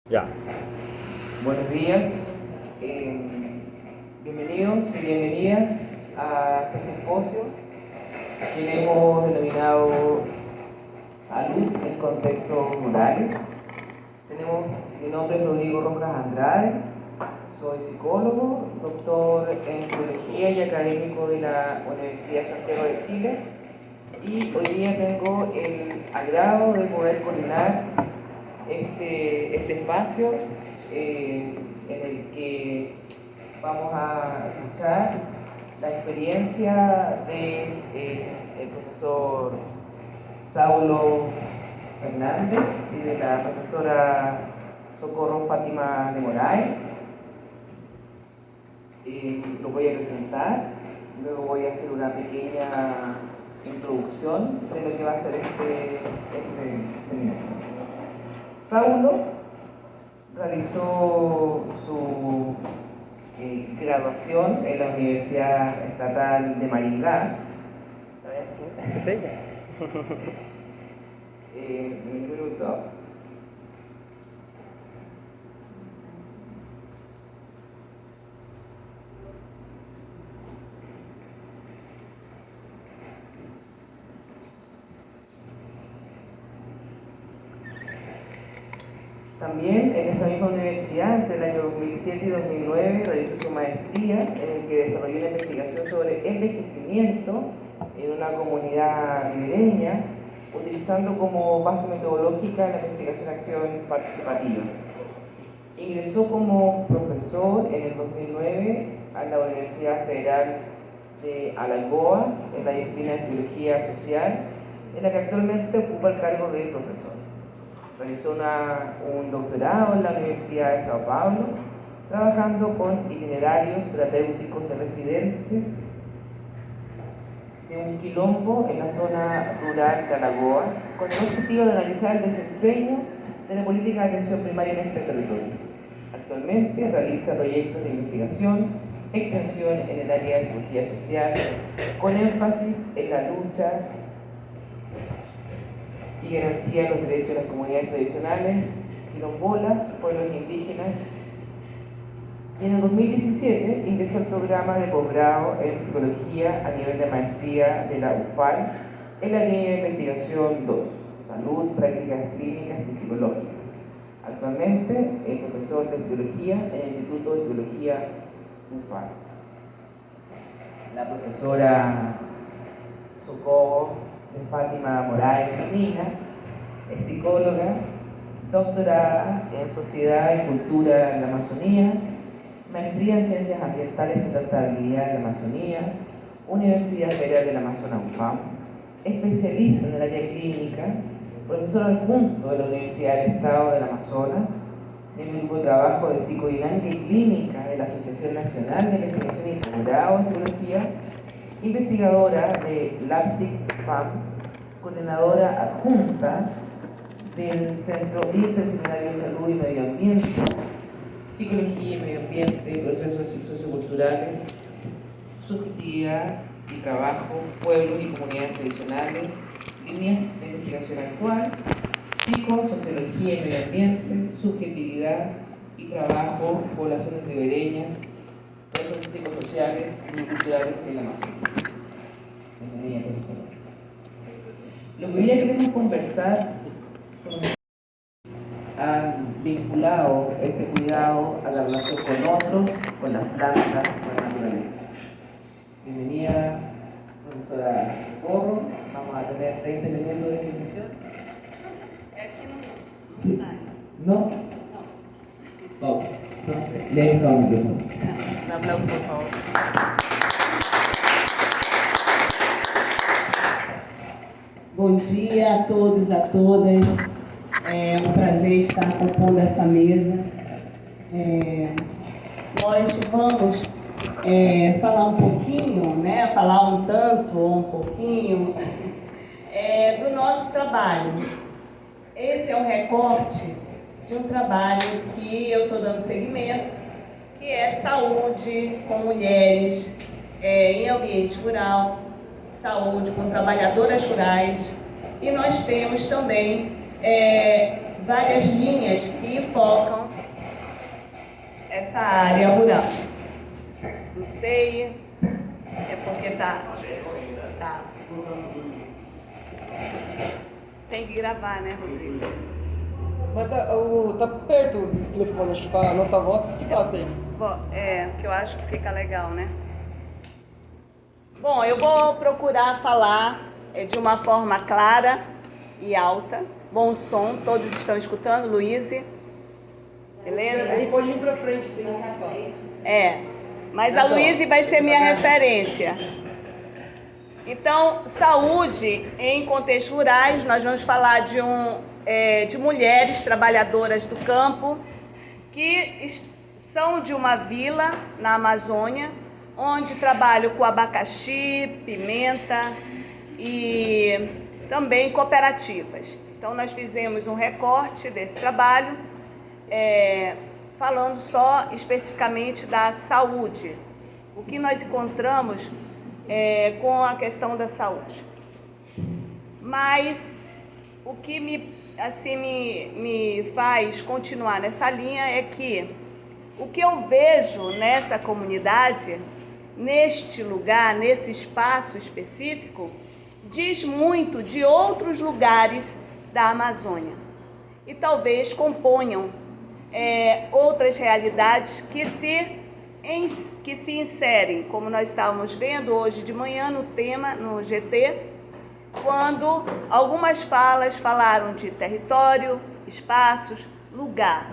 Ya. Buenos días, bienvenidos y bienvenidas a este simposio que hemos denominado Salud en Contextos Rurales. Mi nombre es Rodrigo Rojas Andrade, soy psicólogo, doctor en psicología y académico de la Universidad de Santiago de Chile, y hoy día tengo el agrado de poder coordinar este espacio en el que vamos a escuchar la experiencia del profesor Saulo Fernández y de la profesora Socorro Fátima de Moraes. Lo voy a presentar, luego voy a hacer una pequeña introducción de lo que va a ser este seminario. Saulo realizó su graduación en la Universidad Estatal de Maringá. Un minuto. También en esa misma universidad, entre el año 2007 y 2009, realizó su maestría en el que desarrolló una investigación sobre envejecimiento en una comunidad ribereña, utilizando como base metodológica la investigación-acción participativa. Ingresó como profesor en el 2009 a la Universidad Federal de Alagoas en la disciplina de Psicología Social, en la que actualmente ocupa el cargo de profesor. Realizó un doctorado en la Universidad de Sao Paulo, trabajando con itinerarios terapéuticos de residentes de un quilombo en la zona rural de Alagoas, con el objetivo de analizar el desempeño de la política de atención primaria en este territorio. Actualmente realiza proyectos de investigación, extensión en el área de psicología social, con énfasis en la lucha y garantía de los derechos de las comunidades tradicionales, quilombolas, pueblos indígenas. Y en el 2017 ingresó al programa de posgrado en psicología a nivel de maestría de la UFAL en la línea de investigación 2, Salud, Prácticas Clínicas y Psicológicas. Actualmente es profesor de psicología en el Instituto de Psicología UFAL. La profesora Socorro de Fátima Moraes Nina es psicóloga, doctorada en Sociedad y Cultura en la Amazonía, maestría en Ciencias Ambientales y Sustentabilidad en la Amazonía, Universidad Federal del Amazonas UFAM, especialista en el área clínica, profesor adjunto de la Universidad del Estado del Amazonas, en el grupo de trabajo de psicodinámica y clínica de la Asociación Nacional de Investigación y Posgrado en Psicología, investigadora de LAPSIC-FAM, coordinadora adjunta del Centro Interdisciplinario de Salud y Medio Ambiente, Psicología y Medio Ambiente, Procesos Socioculturales, Subjetividad y Trabajo, Pueblos y Comunidades Tradicionales, Líneas de Investigación Actual, Psicosociología y Medio Ambiente, Subjetividad y Trabajo, Poblaciones ribereñas, Procesos psicosociales y culturales de la Amazonía. Lo que hoy día queremos conversar han vinculado este cuidado a la relación con otros, con las plantas, con la naturaleza. Bienvenida, profesora Corro. Vamos a tener 30 minutos de exposición. Aquí no sai. ¿No? No. Ok, entonces, le dejo un micrófono. Un aplauso, por favor. Bom dia a todos, a todas. É um prazer estar compondo essa mesa. Nós vamos falar um pouquinho, né? Falar um tanto ou um pouquinho do nosso trabalho. Esse é um recorte de um trabalho que eu estou dando seguimento, que é saúde com mulheres em ambiente rural, saúde com trabalhadoras rurais, e nós temos também várias linhas que focam essa área rural. Não sei, é porque tá. Tem que gravar, né, Rodrigo? Mas tá perto do telefone, acho que para a nossa voz que passa aí. Que eu acho que fica legal, né? Bom, eu vou procurar falar de uma forma clara e alta. Bom som, todos estão escutando, Luíse? Beleza? Aí pode vir para frente, tem muito espaço. Mas a Luíse vai ser minha referência. Então, saúde em contextos rurais, nós vamos falar de mulheres trabalhadoras do campo que são de uma vila na Amazônia, onde trabalham com abacaxi, pimenta e também cooperativas. Então, nós fizemos um recorte desse trabalho, falando só especificamente da saúde. O que nós encontramos com a questão da saúde. Mas o que me faz continuar nessa linha é que o que eu vejo nessa comunidade, neste lugar, nesse espaço específico, diz muito de outros lugares da Amazônia e talvez componham outras realidades que se inserem, como nós estávamos vendo hoje de manhã no tema, no GT, quando algumas falas falaram de território, espaços, lugar.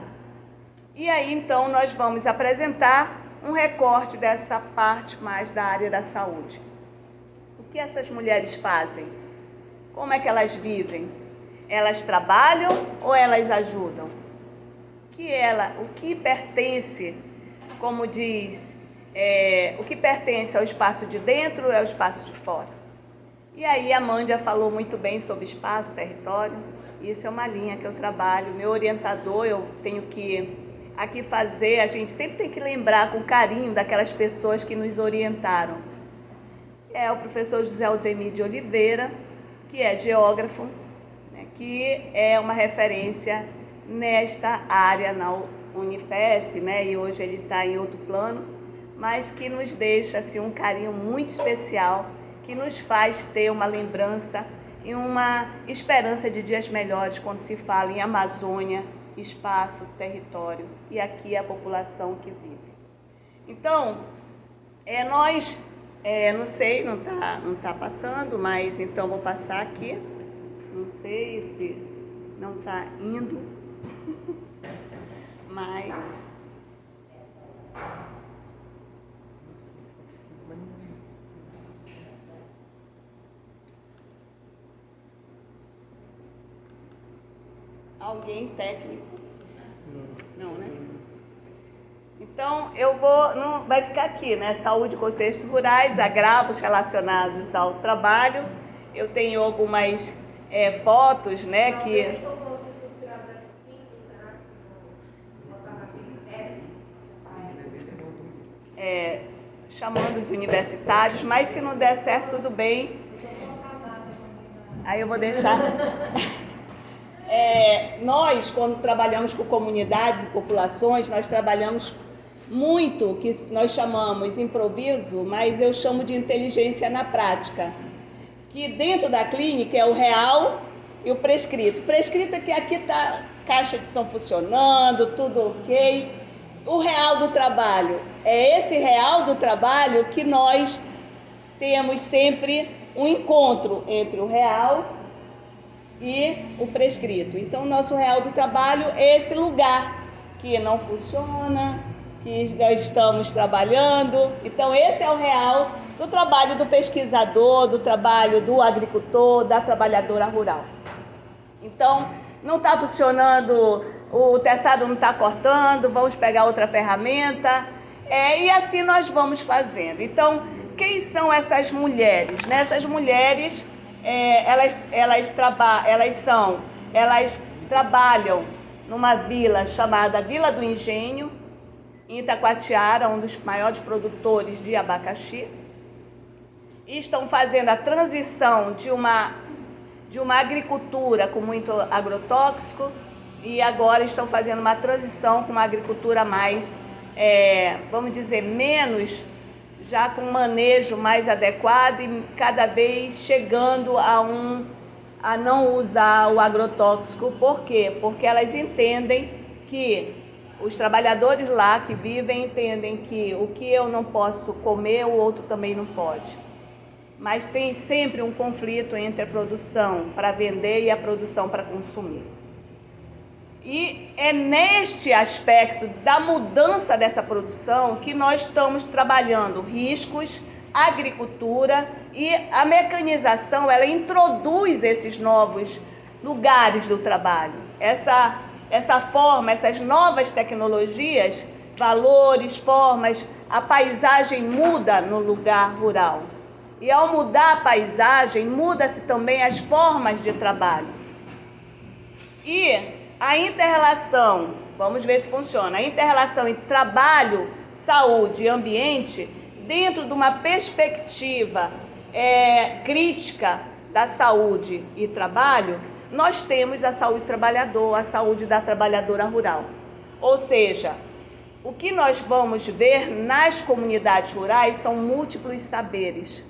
E aí, então, nós vamos apresentar um recorte dessa parte mais da área da saúde. O que essas mulheres fazem? Como é que elas vivem? Elas trabalham ou elas ajudam? O que pertence, como diz, o que pertence ao espaço de dentro é o espaço de fora. E aí a Mândia falou muito bem sobre espaço, território. Isso é uma linha que eu trabalho. Meu orientador, eu tenho que aqui fazer, a gente sempre tem que lembrar com carinho daquelas pessoas que nos orientaram. É o professor José Aldemir de Oliveira, que é geógrafo, né, que é uma referência nesta área na Unifesp, né, e hoje ele está em outro plano, mas que nos deixa assim, um carinho muito especial, que nos faz ter uma lembrança e uma esperança de dias melhores quando se fala em Amazônia, espaço, território, e aqui a população que vive. Então, nós, não sei, não tá passando, mas então vou passar aqui, não sei se não está indo, mas... Alguém técnico? Não, né? Então, não vai ficar aqui, né? Saúde, contextos rurais, agravos relacionados ao trabalho. Eu tenho algumas fotos, né, que... chamando os universitários, mas se não der certo, tudo bem. Aí eu vou deixar... nós, quando trabalhamos com comunidades e populações, nós trabalhamos muito, que nós chamamos improviso, mas eu chamo de inteligência na prática, que dentro da clínica é o real e o prescrito. O prescrito é que aqui está caixa de som funcionando, tudo ok. O real do trabalho, é esse real do trabalho que nós temos sempre um encontro entre o real e o prescrito. Então, o nosso real do trabalho é esse lugar que não funciona, que nós estamos trabalhando. Então, esse é o real do trabalho do pesquisador, do trabalho do agricultor, da trabalhadora rural. Então, não está funcionando, o teçado não está cortando, vamos pegar outra ferramenta, e assim nós vamos fazendo. Então, quem são essas mulheres? Essas mulheres... elas trabalham numa vila chamada Vila do Engenho, em Itacoatiara, um dos maiores produtores de abacaxi, e estão fazendo a transição de uma agricultura com muito agrotóxico e agora estão fazendo uma transição com uma agricultura mais, vamos dizer, menos, já com um manejo mais adequado e cada vez chegando a não usar o agrotóxico. Por quê? Porque elas entendem que os trabalhadores lá que vivem entendem que o que eu não posso comer, o outro também não pode. Mas tem sempre um conflito entre a produção para vender e a produção para consumir. E é neste aspecto da mudança dessa produção que nós estamos trabalhando riscos, agricultura, e a mecanização, ela introduz esses novos lugares do trabalho. Essa forma, essas novas tecnologias, valores, formas, a paisagem muda no lugar rural. E ao mudar a paisagem, muda-se também as formas de trabalho. E a inter-relação, vamos ver se funciona, a inter-relação entre trabalho, saúde e ambiente, dentro de uma perspectiva crítica da saúde e trabalho, nós temos a saúde do trabalhador, a saúde da trabalhadora rural. Ou seja, o que nós vamos ver nas comunidades rurais são múltiplos saberes.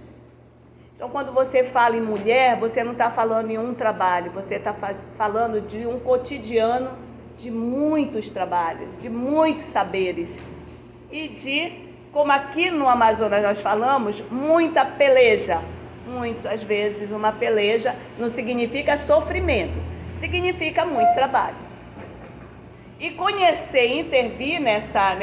Então, quando você fala em mulher, você não está falando em um trabalho, você está falando de um cotidiano de muitos trabalhos, de muitos saberes. E de, como aqui no Amazonas nós falamos, muita peleja. Muitas vezes uma peleja não significa sofrimento, significa muito trabalho. E conhecer e intervir nessa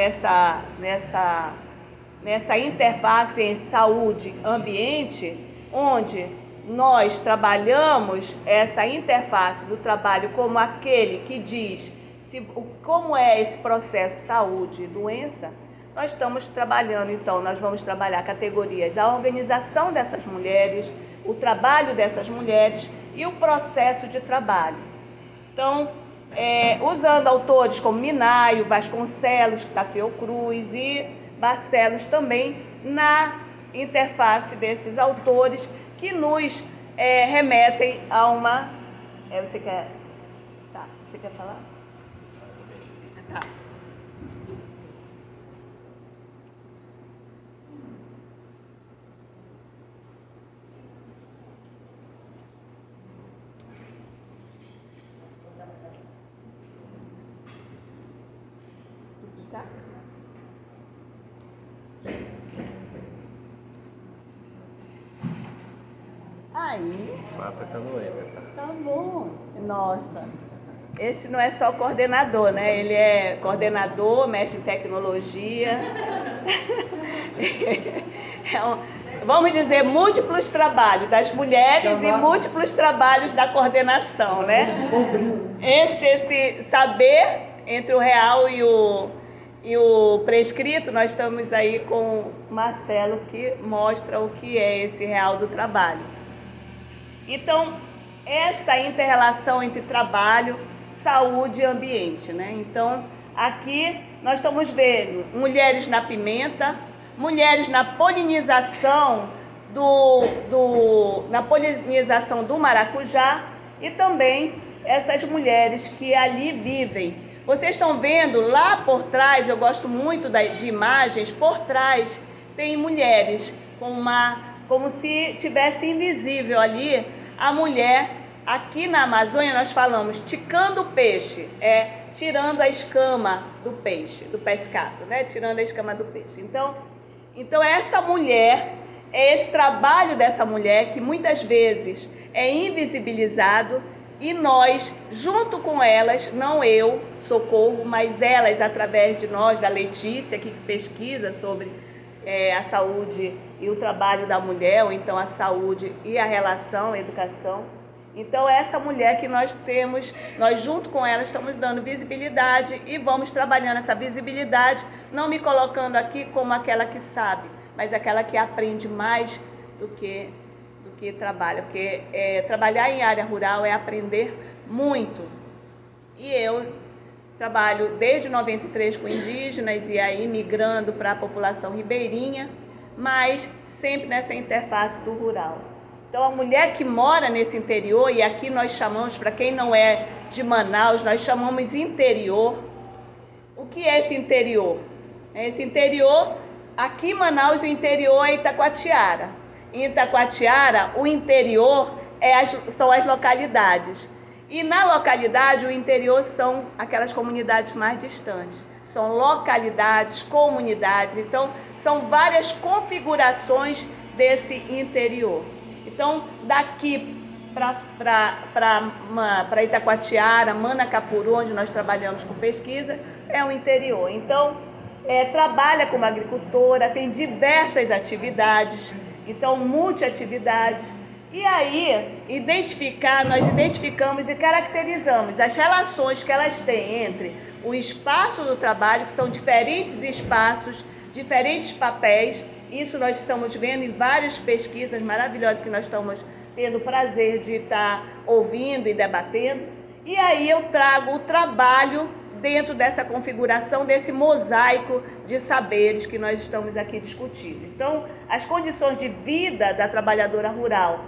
interface em saúde-ambiente, onde nós trabalhamos essa interface do trabalho como aquele que diz como é esse processo saúde e doença, nós estamos trabalhando, então, nós vamos trabalhar categorias, a organização dessas mulheres, o trabalho dessas mulheres e o processo de trabalho. Então, usando autores como Minayo, Vasconcelos, Tafeu Cruz e Barcelos também, na interface desses autores que nos remetem a uma... Você quer falar? Tá. Tá. Aí. Mapa tá no Everton. Tá bom. Nossa. Esse não é só coordenador, né? Ele é coordenador, mestre em tecnologia. Vamos dizer, múltiplos trabalhos das mulheres e múltiplos trabalhos da coordenação, né? Esse saber entre o real e o prescrito, nós estamos aí com o Marcelo, que mostra o que é esse real do trabalho. Então, essa inter-relação entre trabalho, saúde e ambiente, né? Então, aqui nós estamos vendo mulheres na pimenta, mulheres na polinização do maracujá e também essas mulheres que ali vivem. Vocês estão vendo lá por trás, eu gosto muito de imagens, por trás tem mulheres como se tivesse invisível ali a mulher. Aqui na Amazônia nós falamos ticando o peixe, tirando a escama do peixe, do pescado, né? Tirando a escama do peixe. Então essa mulher, esse trabalho dessa mulher que muitas vezes é invisibilizado e nós, junto com elas, não eu, Socorro, mas elas através de nós, da Letícia, que pesquisa sobre a saúde e o trabalho da mulher, ou então a saúde e a relação, a educação. Então, essa mulher que nós temos, nós junto com ela estamos dando visibilidade e vamos trabalhando essa visibilidade, não me colocando aqui como aquela que sabe, mas aquela que aprende mais do que trabalha, porque trabalhar em área rural é aprender muito. E eu trabalho desde 93 com indígenas e aí migrando para a população ribeirinha, mas sempre nessa interface do rural. Então, a mulher que mora nesse interior, e aqui nós chamamos, para quem não é de Manaus, nós chamamos interior. O que é esse interior? Esse interior, aqui em Manaus, o interior é Itacoatiara. Em Itacoatiara, o interior são as localidades. E na localidade, o interior são aquelas comunidades mais distantes. São localidades, comunidades. Então, são várias configurações desse interior. Então, daqui para Itacoatiara, Manacapuru, onde nós trabalhamos com pesquisa, é o interior. Então, trabalha como agricultora, tem diversas atividades, então multiatividades. E aí, nós identificamos e caracterizamos as relações que elas têm entre o espaço do trabalho, que são diferentes espaços, diferentes papéis. Isso nós estamos vendo em várias pesquisas maravilhosas que nós estamos tendo o prazer de estar ouvindo e debatendo. E aí eu trago o trabalho dentro dessa configuração, desse mosaico de saberes que nós estamos aqui discutindo. Então, as condições de vida da trabalhadora rural,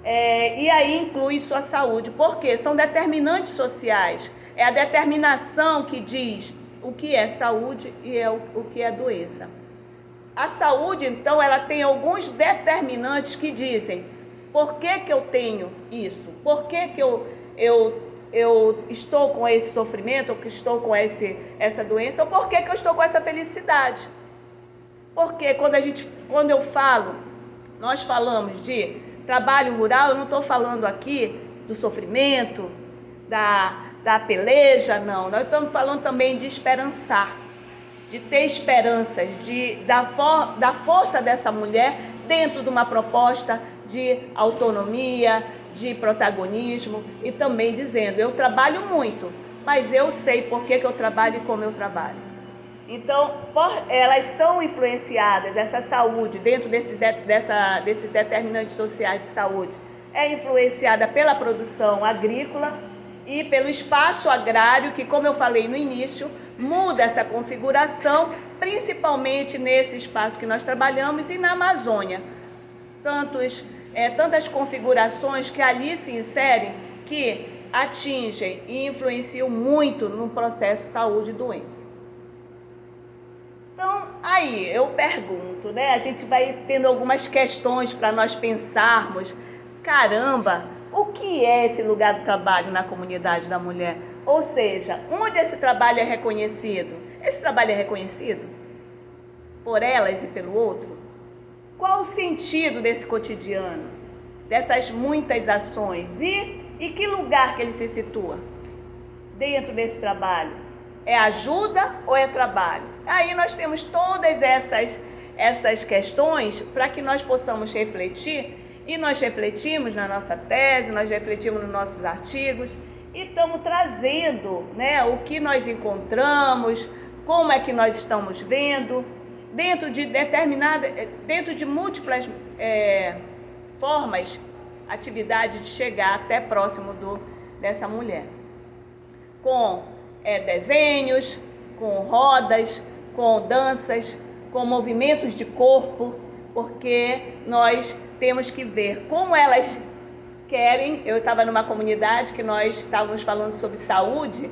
e aí inclui sua saúde, porque são determinantes sociais. É a determinação que diz o que é saúde e o que é doença. A saúde, então, ela tem alguns determinantes que dizem por que eu tenho isso, por que eu estou com esse sofrimento, ou que estou com essa doença, ou por que eu estou com essa felicidade. Porque nós falamos de trabalho rural, eu não estou falando aqui do sofrimento, da peleja, não. Nós estamos falando também de esperançar, de ter esperanças, da força dessa mulher dentro de uma proposta de autonomia, de protagonismo, e também dizendo, eu trabalho muito, mas eu sei por que eu trabalho e como eu trabalho. Então, elas são influenciadas, essa saúde, dentro desses determinantes sociais de saúde, é influenciada pela produção agrícola e pelo espaço agrário, que, como eu falei no início, muda essa configuração, principalmente nesse espaço que nós trabalhamos e na Amazônia. Tantas configurações que ali se inserem que atingem e influenciam muito no processo de saúde e doença. Então, aí eu pergunto, né? A gente vai tendo algumas questões para nós pensarmos. Caramba, o que é esse lugar do trabalho na comunidade da mulher? Ou seja, onde esse trabalho é reconhecido? Esse trabalho é reconhecido por elas e pelo outro? Qual o sentido desse cotidiano, dessas muitas ações? E que lugar que ele se situa dentro desse trabalho? É ajuda ou é trabalho? Aí nós temos todas essas questões para que nós possamos refletir, e nós refletimos na nossa tese, nós refletimos nos nossos artigos, e estamos trazendo, né, o que nós encontramos, como é que nós estamos vendo, dentro de múltiplas formas, atividades de chegar até próximo dessa mulher. Com desenhos, com rodas, com danças, com movimentos de corpo, porque nós temos que ver como elas querem. Eu estava numa comunidade que nós estávamos falando sobre saúde,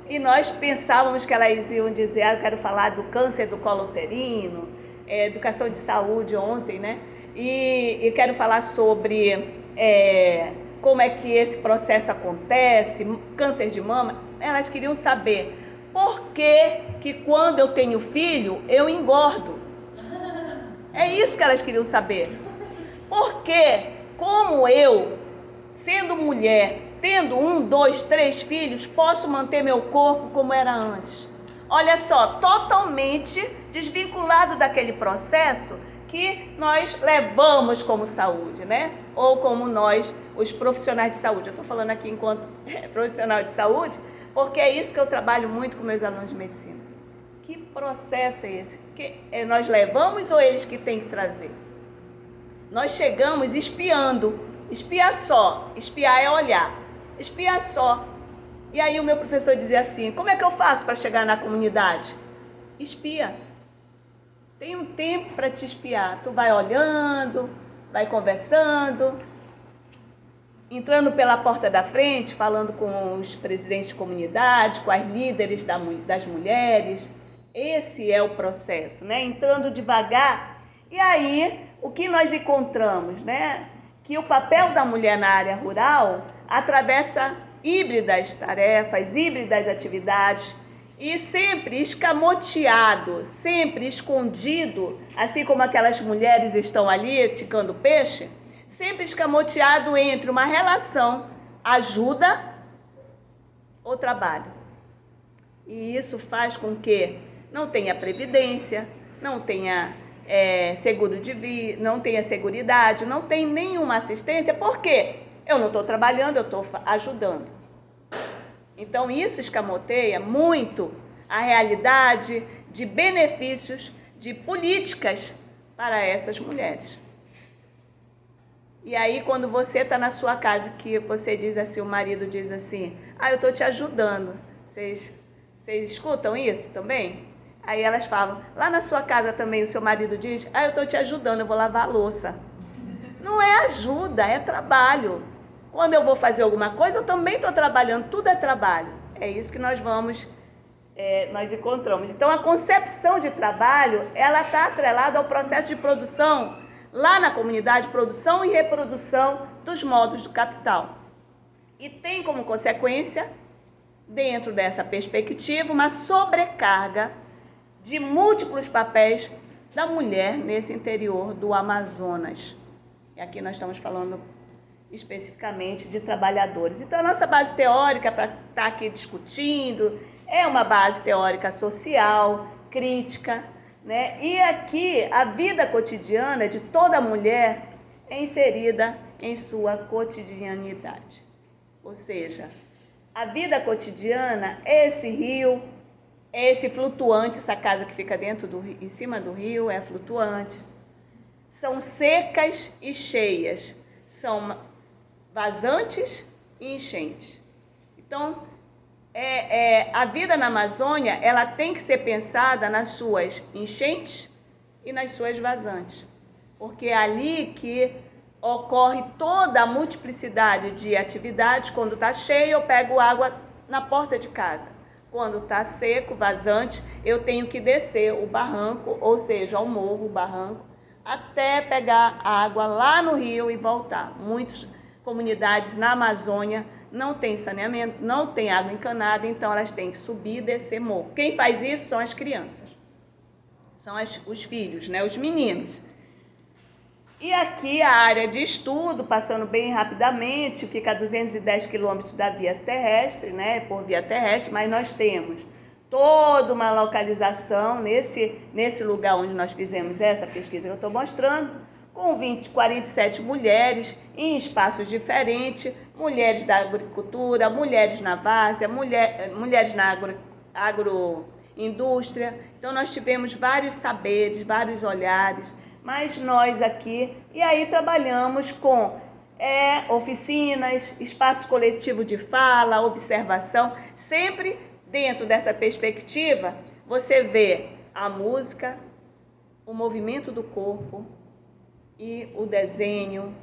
e nós pensávamos que elas iam dizer, eu quero falar do câncer do colo uterino, educação de saúde ontem, né? E quero falar sobre como é que esse processo acontece, câncer de mama. Elas queriam saber por que quando eu tenho filho, eu engordo. É isso que elas queriam saber. Porque como eu, sendo mulher, tendo 1, 2, 3 filhos, posso manter meu corpo como era antes? Olha só, totalmente desvinculado daquele processo que nós levamos como saúde, né? Ou como nós, os profissionais de saúde. Eu estou falando aqui enquanto profissional de saúde, porque é isso que eu trabalho muito com meus alunos de medicina. Que processo é esse? Que nós levamos ou eles que têm que trazer? Nós chegamos espiando. Espiar só. Espiar é olhar. Espiar só. E aí o meu professor dizia assim, como é que eu faço para chegar na comunidade? Espia. Tem um tempo para te espiar. Tu vai olhando, vai conversando, entrando pela porta da frente, falando com os presidentes de comunidade, com as líderes das mulheres. Esse é o processo, né? Entrando devagar. E aí, o que nós encontramos, né? Que o papel da mulher na área rural atravessa híbridas tarefas, híbridas atividades, e sempre escamoteado, sempre escondido, assim como aquelas mulheres estão ali ticando peixe, sempre escamoteado entre uma relação ajuda ou trabalho. E isso faz com que não tenha previdência, não tenha seguro de vida, não tenha seguridade, não tem nenhuma assistência. Por quê? Eu não estou trabalhando, eu estou ajudando. Então, isso escamoteia muito a realidade de benefícios, de políticas para essas mulheres. E aí, quando você está na sua casa, que você diz assim, o marido diz assim, eu estou te ajudando. Vocês escutam isso também? Aí elas falam, lá na sua casa também o seu marido diz, eu estou te ajudando, eu vou lavar a louça. Não é ajuda, é trabalho. Quando eu vou fazer alguma coisa, eu também estou trabalhando, tudo é trabalho. É isso que nós encontramos. Então, a concepção de trabalho, ela está atrelada ao processo de produção, lá na comunidade, produção e reprodução dos modos do capital. E tem como consequência, dentro dessa perspectiva, uma sobrecarga de múltiplos papéis da mulher nesse interior do Amazonas. E aqui nós estamos falando especificamente de trabalhadores. Então, a nossa base teórica para estar aqui discutindo é uma base teórica social, crítica, né? E aqui a vida cotidiana de toda mulher é inserida em sua cotidianidade. Ou seja, a vida cotidiana é esse rio, é esse flutuante, essa casa que fica dentro do rio, em cima do rio, é flutuante. São secas e cheias, são vazantes e enchentes. Então, a vida na Amazônia, ela tem que ser pensada nas suas enchentes e nas suas vazantes, porque é ali que ocorre toda a multiplicidade de atividades. Quando está cheio, eu pego água na porta de casa. Quando está seco, vazante, eu tenho que descer o barranco, ou seja, o morro, o barranco, até pegar água lá no rio e voltar. Muitas comunidades na Amazônia não têm saneamento, não têm água encanada, então elas têm que subir e descer morro. Quem faz isso são as crianças, são os filhos, né, os meninos. E aqui a área de estudo, passando bem rapidamente, fica a 210 quilômetros da via terrestre, né, por via terrestre, mas nós temos toda uma localização nesse lugar onde nós fizemos essa pesquisa que eu estou mostrando, com 47 mulheres em espaços diferentes, mulheres da agricultura, mulheres na várzea, mulheres na agroindústria. Então, nós tivemos vários saberes, vários olhares, mas nós aqui, e aí trabalhamos com oficinas, espaço coletivo de fala, observação, sempre dentro dessa perspectiva, você vê a música, o movimento do corpo e o desenho,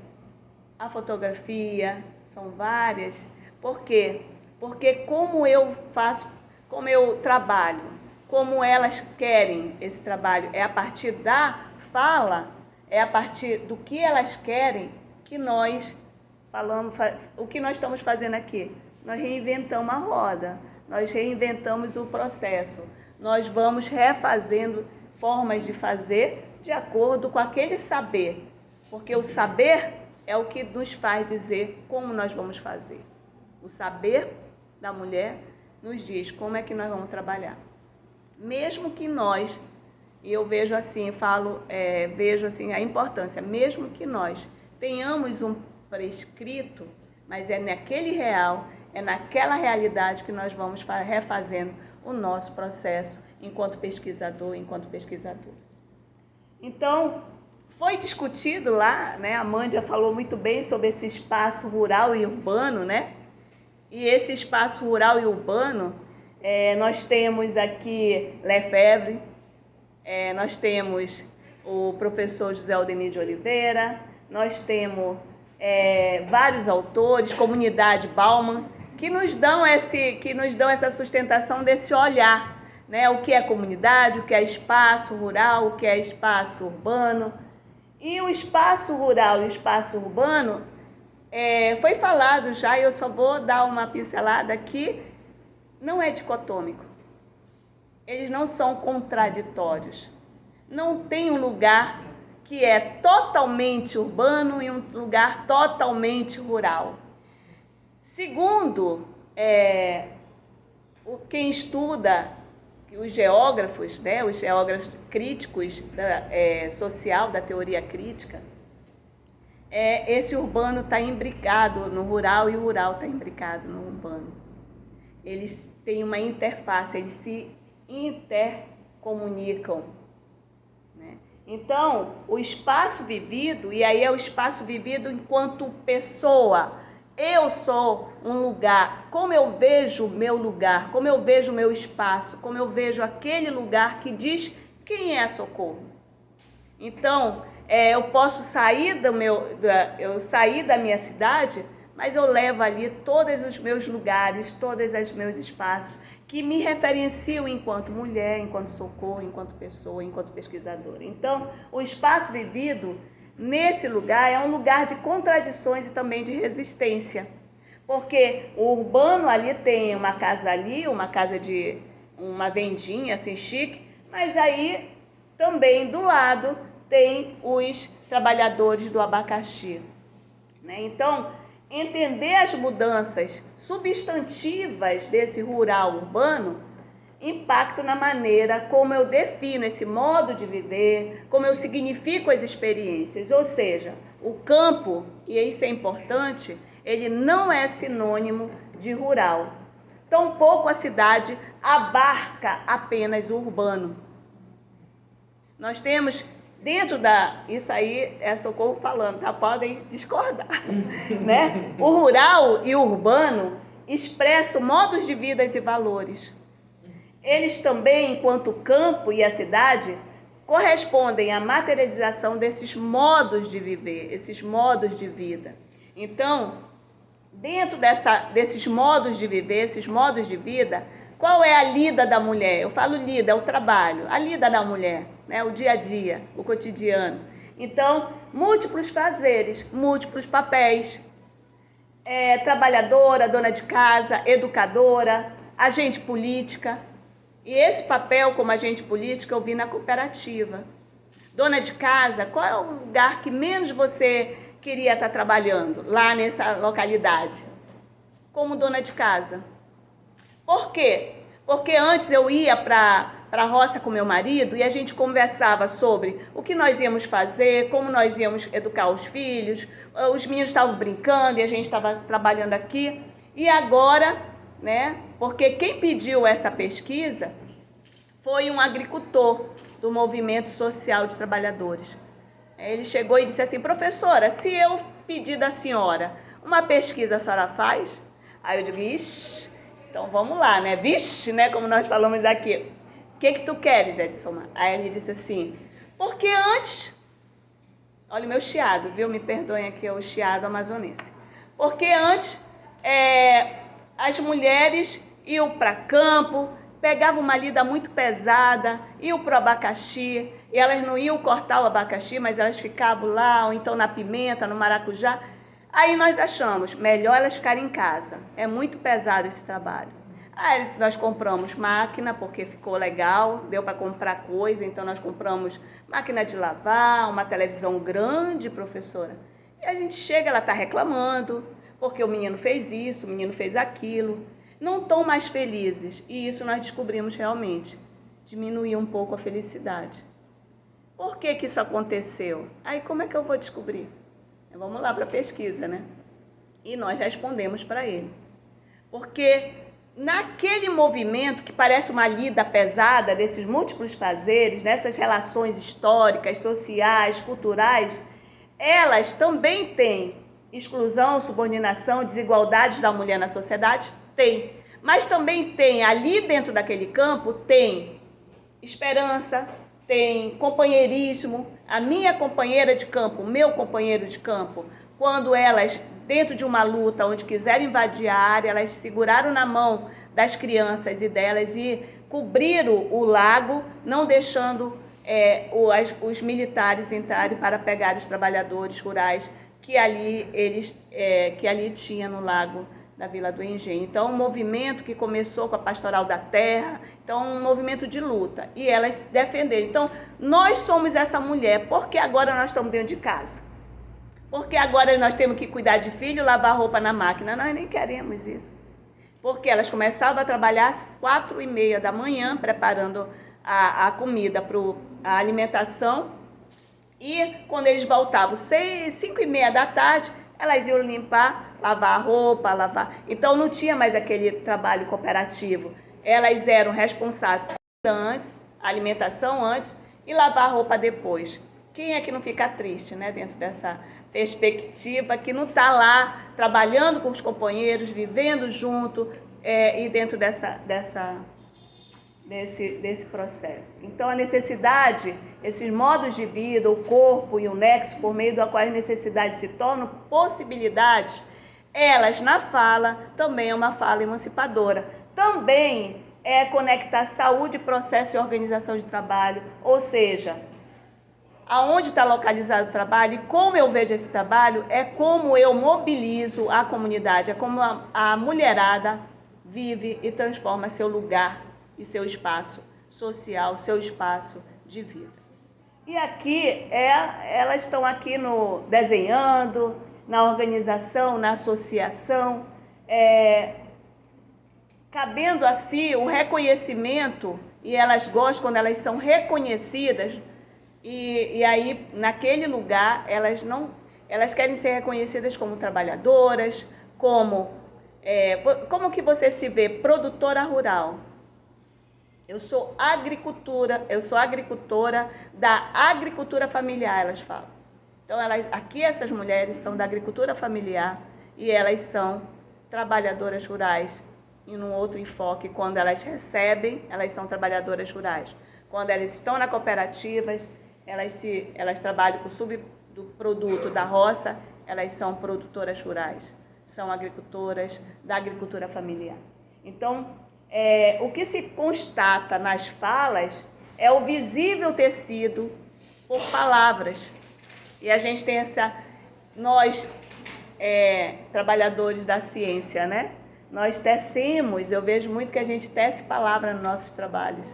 a fotografia, são várias. Por quê? Porque como eu trabalho, como elas querem esse trabalho, é a partir da fala, é a partir do que elas querem que nós falamos. O que nós estamos fazendo aqui? Nós reinventamos a roda, nós reinventamos o processo, nós vamos refazendo formas de fazer de acordo com aquele saber, porque o saber é o que nos faz dizer como nós vamos fazer. O saber da mulher nos diz como é que nós vamos trabalhar. Mesmo que nós, e eu vejo assim, vejo assim a importância, mesmo que nós tenhamos um prescrito, mas é naquele real, é naquela realidade que nós vamos refazendo o nosso processo enquanto pesquisador, enquanto pesquisadora. Então, foi discutido lá, né? A Mândia falou muito bem sobre esse espaço rural e urbano, né? E esse espaço rural e urbano, nós temos aqui Lefebvre, nós temos o professor José Aldemir de Oliveira, nós temos vários autores, Comunidade Bauman, que nos dão essa sustentação desse olhar, né? O que é comunidade, o que é espaço rural, o que é espaço urbano. E o espaço rural e o espaço urbano foi falado já, e eu só vou dar uma pincelada aqui, não é dicotômico. Eles não são contraditórios. Não tem um lugar que é totalmente urbano e um lugar totalmente rural. Segundo quem estuda, os geógrafos, né, os geógrafos críticos social, da teoria crítica, esse urbano está imbricado no rural e o rural está imbricado no urbano. Eles têm uma interface, eles se intercomunicam. Né? Então, o espaço vivido, e aí é o espaço vivido enquanto pessoa. Eu sou um lugar, como eu vejo o meu lugar, como eu vejo o meu espaço, como eu vejo aquele lugar que diz quem é Socorro. Então, eu posso sair da minha cidade, mas eu levo ali todos os meus lugares, todos os meus espaços que me referenciam enquanto mulher, enquanto Socorro, enquanto pessoa, enquanto pesquisadora. Então, o espaço vivido nesse lugar é um lugar de contradições e também de resistência, porque o urbano ali tem uma casa ali, uma casa de uma vendinha assim chique, mas aí também do lado tem os trabalhadores do abacaxi, né? Então, entender as mudanças substantivas desse rural urbano impacto na maneira como eu defino esse modo de viver, como eu significo as experiências. Ou seja, o campo, e isso é importante, ele não é sinônimo de rural. Tampouco a cidade abarca apenas o urbano. Nós temos dentro isso aí é Socorro falando, tá? Podem discordar, né? O rural e o urbano expressam modos de vida e valores. Eles também, enquanto o campo e a cidade, correspondem à materialização desses modos de viver, esses modos de vida. Então, dentro desses modos de viver, esses modos de vida, qual é a lida da mulher? Eu falo lida, é o trabalho, a lida da mulher, né? O dia a dia, o cotidiano. Então, múltiplos fazeres, múltiplos papéis. Trabalhadora, dona de casa, educadora, agente política. E esse papel como agente política eu vi na cooperativa. Dona de casa, qual é o lugar que menos você queria estar trabalhando lá nessa localidade? Como dona de casa. Por quê? Porque antes eu ia para a roça com meu marido e a gente conversava sobre o que nós íamos fazer, como nós íamos educar os filhos, os meninos estavam brincando e a gente estava trabalhando aqui. E agora, né? Porque quem pediu essa pesquisa foi um agricultor do Movimento Social de Trabalhadores. Ele chegou e disse assim: professora, se eu pedir da senhora uma pesquisa, a senhora faz? Aí eu digo: ixi, então vamos lá, né? Vixe, né? Como nós falamos aqui. O que tu queres, Edson? Aí ele disse assim: porque antes, olha o meu chiado, viu? Me perdoem aqui, é o chiado amazonense. Porque antes as mulheres iam para campo, pegavam uma lida muito pesada, iam para o abacaxi, e elas não iam cortar o abacaxi, mas elas ficavam lá, ou então na pimenta, no maracujá. Aí nós achamos melhor elas ficarem em casa. É muito pesado esse trabalho. Aí nós compramos máquina, porque ficou legal, deu para comprar coisa, então nós compramos máquina de lavar, uma televisão grande, professora. E a gente chega, ela está reclamando, porque o menino fez isso, o menino fez aquilo. Não estão mais felizes, e isso nós descobrimos realmente. Diminuiu um pouco a felicidade. Por que isso aconteceu? Aí como é que eu vou descobrir? Vamos lá para a pesquisa, né? E nós respondemos para ele. Porque naquele movimento que parece uma lida pesada desses múltiplos fazeres, nessas relações históricas, sociais, culturais, elas também têm exclusão, subordinação, desigualdades da mulher na sociedade? Tem. Mas também tem, ali dentro daquele campo, tem esperança, tem companheirismo. A minha companheira de campo, o meu companheiro de campo, quando elas, dentro de uma luta onde quiseram invadir a área, elas seguraram na mão das crianças e delas e cobriram o lago, não deixando os militares entrarem para pegar os trabalhadores rurais que ali tinha no lago da Vila do Engenho. Então, um movimento que começou com a Pastoral da Terra, então um movimento de luta, e elas se defenderam. Então, nós somos essa mulher, porque agora nós estamos dentro de casa? Porque agora nós temos que cuidar de filho, lavar roupa na máquina? Nós nem queremos isso. Porque elas começavam a trabalhar às 4h30 da manhã, preparando a comida para a alimentação, e quando eles voltavam 5h30 da tarde, elas iam limpar, lavar a roupa, Então não tinha mais aquele trabalho cooperativo. Elas eram responsáveis antes, a alimentação antes e lavar a roupa depois. Quem é que não fica triste, né, dentro dessa perspectiva, que não está lá trabalhando com os companheiros, vivendo junto e dentro desse processo. Então, a necessidade, esses modos de vida, o corpo e o nexo, por meio do qual as necessidades se tornam possibilidades, elas, na fala, também é uma fala emancipadora. Também é conectar saúde, processo e organização de trabalho, ou seja, aonde está localizado o trabalho e como eu vejo esse trabalho é como eu mobilizo a comunidade, é como a mulherada vive e transforma seu lugar e seu espaço social, seu espaço de vida. E aqui, elas estão aqui desenhando, na organização, na associação, cabendo a si o reconhecimento, e elas gostam quando elas são reconhecidas, e aí, naquele lugar, elas querem ser reconhecidas como trabalhadoras, como que você se vê? Produtora rural. Eu sou agricultora da agricultura familiar, elas falam. Então, aqui essas mulheres são da agricultura familiar e elas são trabalhadoras rurais. E num outro enfoque, quando elas recebem, elas são trabalhadoras rurais. Quando elas estão na cooperativas, elas trabalham com o subproduto da roça, elas são produtoras rurais, são agricultoras da agricultura familiar. Então, o que se constata nas falas é o visível tecido por palavras. E a gente tem nós, trabalhadores da ciência, né? Nós tecemos, eu vejo muito que a gente tece palavra nos nossos trabalhos.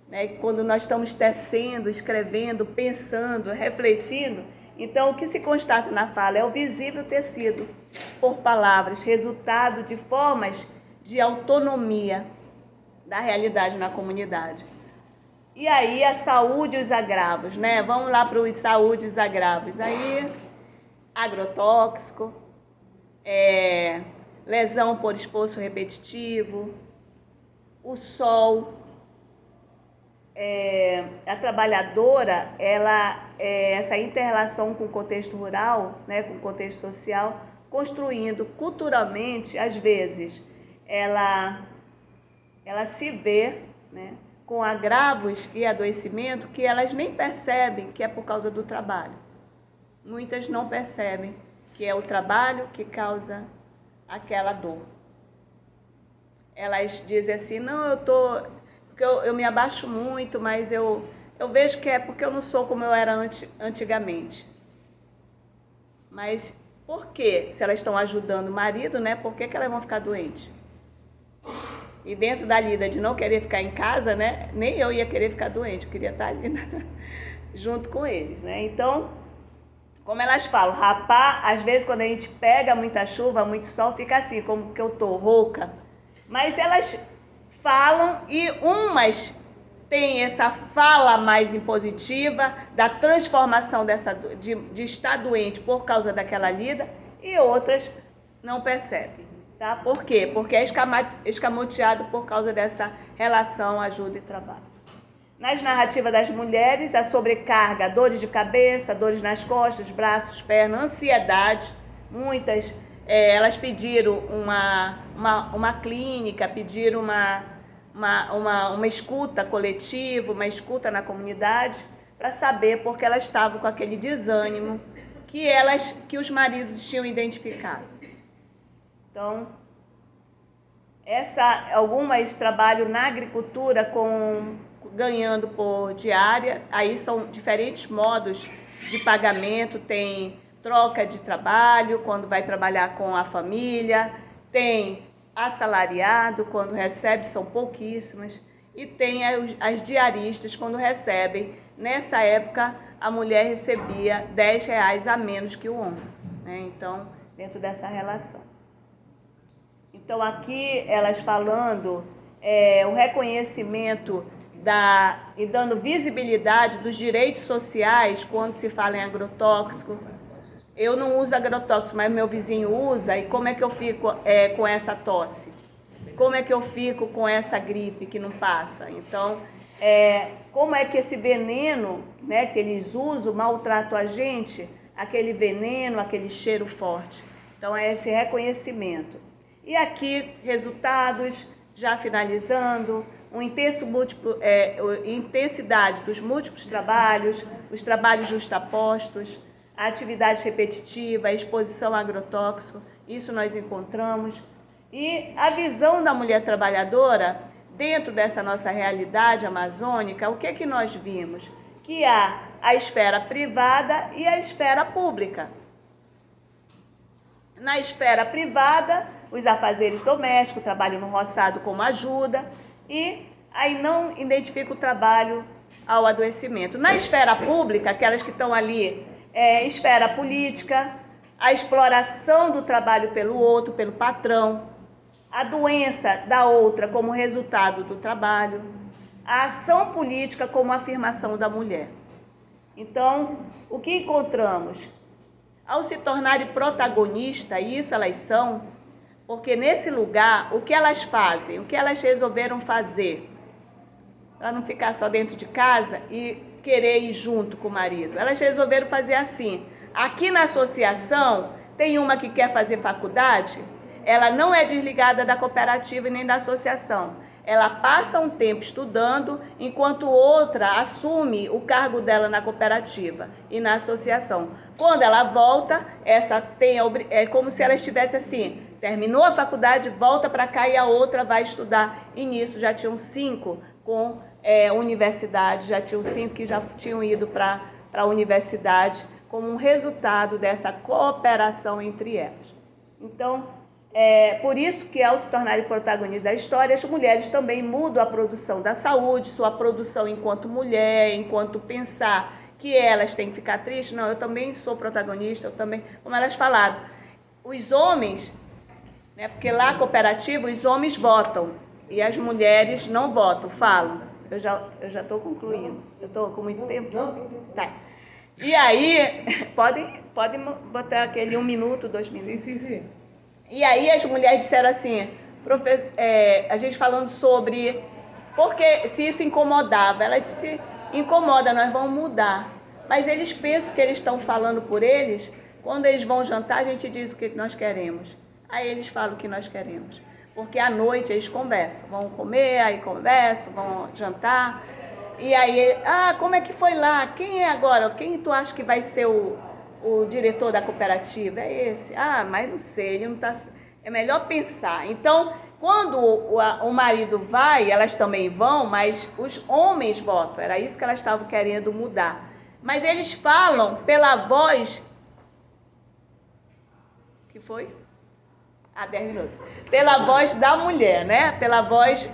Né? Quando nós estamos tecendo, escrevendo, pensando, refletindo, então o que se constata na fala é o visível tecido por palavras, resultado de formas de autonomia da realidade na comunidade. E aí a saúde e os agravos, né? Vamos lá para os saúde e os agravos. Aí, agrotóxico, lesão por esforço repetitivo, o sol, a trabalhadora, essa inter-relação com o contexto rural, né, com o contexto social, construindo culturalmente, às vezes, ela se vê, né, com agravos e adoecimento que elas nem percebem que é por causa do trabalho. Muitas não percebem que é o trabalho que causa aquela dor. Elas dizem assim, não, porque eu me abaixo muito, mas eu vejo que é porque eu não sou como eu era antigamente. Mas por quê? Se elas estão ajudando o marido, né, por que elas vão ficar doentes? E dentro da lida de não querer ficar em casa, né, nem eu ia querer ficar doente, eu queria estar ali, né, junto com eles, né? Então, como elas falam, rapar, às vezes quando a gente pega muita chuva, muito sol, fica assim, como que eu tô rouca. Mas elas falam e umas têm essa fala mais impositiva da transformação de estar doente por causa daquela lida e outras não percebem. Tá? Por quê? Porque é escamoteado por causa dessa relação ajuda e trabalho. Nas narrativas das mulheres, a sobrecarga, dores de cabeça, dores nas costas, braços, pernas, ansiedade. Muitas, elas pediram uma clínica, pediram uma escuta coletiva, uma escuta na comunidade, para saber porque elas estavam com aquele desânimo que os maridos tinham identificado. Então, algumas trabalham na agricultura ganhando por diária, aí são diferentes modos de pagamento, tem troca de trabalho, quando vai trabalhar com a família, tem assalariado, quando recebe, são pouquíssimas, e tem as diaristas, quando recebem. Nessa época, a mulher recebia R$10 a menos que o homem, né? Então, dentro dessa relação. Então, aqui elas falando o reconhecimento e dando visibilidade dos direitos sociais quando se fala em agrotóxico. Eu não uso agrotóxico, mas meu vizinho usa, e como é que eu fico com essa tosse? Como é que eu fico com essa gripe que não passa? Então, como é que esse veneno, né, que eles usam maltrata a gente, aquele veneno, aquele cheiro forte. Então, é esse reconhecimento. E aqui, resultados, já finalizando, intensidade dos múltiplos trabalhos, os trabalhos justapostos, a atividade repetitiva, a exposição a agrotóxico, isso nós encontramos. E a visão da mulher trabalhadora, dentro dessa nossa realidade amazônica, o que é que nós vimos? Que há a esfera privada e a esfera pública. Na esfera privada, os afazeres domésticos, o trabalho no roçado como ajuda, e aí não identifica o trabalho ao adoecimento. Na esfera pública, aquelas que estão ali, esfera política, a exploração do trabalho pelo outro, pelo patrão, a doença da outra como resultado do trabalho, a ação política como afirmação da mulher. Então, o que encontramos? Ao se tornarem protagonistas, e isso elas são, porque nesse lugar, o que elas fazem, o que elas resolveram fazer, para não ficar só dentro de casa e querer ir junto com o marido, elas resolveram fazer assim. Aqui na associação, tem uma que quer fazer faculdade, ela não é desligada da cooperativa e nem da associação. Ela passa um tempo estudando, enquanto outra assume o cargo dela na cooperativa e na associação. Quando ela volta, é como se ela estivesse assim, terminou a faculdade, volta para cá e a outra vai estudar. E nisso já tinham 5 com universidade, já tinham 5 que já tinham ido para a universidade, como um resultado dessa cooperação entre elas. Então, por isso que ao se tornarem protagonistas da história, as mulheres também mudam a produção da saúde, sua produção enquanto mulher, enquanto pensar que elas têm que ficar tristes. Não, eu também sou protagonista, eu também, como elas falaram. Os homens, né, porque lá a cooperativa, os homens votam e as mulheres não votam, falam. Eu já estou concluindo. Eu estou com muito tempo? Não, tem tempo. Tá. E aí, pode botar aquele 1 minuto, 2 minutos. Sim. E aí as mulheres disseram assim, a gente falando sobre porque se isso incomodava. Ela disse, incomoda, nós vamos mudar. Mas eles pensam que eles estão falando por eles. Quando eles vão jantar, a gente diz o que nós queremos. Aí eles falam o que nós queremos. Porque à noite eles conversam. Vão comer, aí conversam, vão jantar. E aí, como é que foi lá? Quem é agora? Quem tu acha que vai ser o diretor da cooperativa? É esse. Mas não sei, ele não tá... É melhor pensar. Então, quando o marido vai, elas também vão, mas os homens votam. Era isso que elas estavam querendo mudar. Mas eles falam pela voz... Que foi? 10 minutos. Pela voz da mulher, né? Pela voz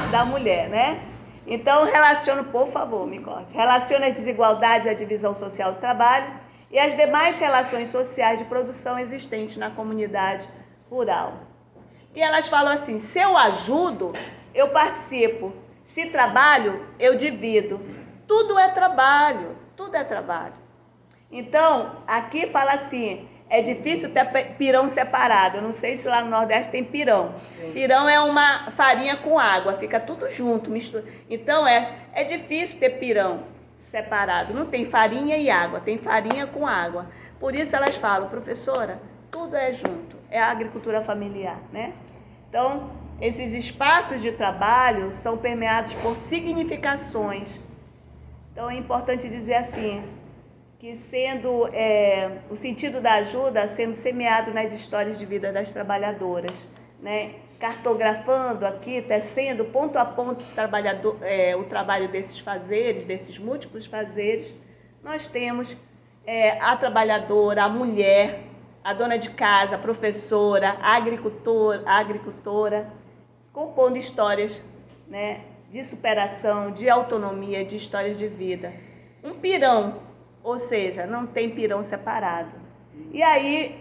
da mulher, né? Então, relaciona, por favor, me corte. Relaciona as desigualdades, a divisão social do trabalho e as demais relações sociais de produção existentes na comunidade rural. E elas falam assim, se eu ajudo, eu participo. Se trabalho, eu divido. Tudo é trabalho, tudo é trabalho. Então, aqui fala assim, é difícil ter pirão separado. Eu não sei se lá no Nordeste tem pirão. Sim. Pirão é uma farinha com água, fica tudo junto, mistura. Então, é difícil ter pirão separado. Não tem farinha e água, tem farinha com água. Por isso elas falam, professora, tudo é junto. É a agricultura familiar, né? Então, esses espaços de trabalho são permeados por significações. Então, é importante dizer assim, que sendo o sentido da ajuda sendo semeado nas histórias de vida das trabalhadoras, né? Cartografando aqui, tecendo ponto a ponto o trabalho desses fazeres, desses múltiplos fazeres, nós temos a trabalhadora, a mulher, a dona de casa, a professora, a agricultora, compondo histórias, né, de superação, de autonomia, de histórias de vida. Um pirão, ou seja, não tem pirão separado. E aí,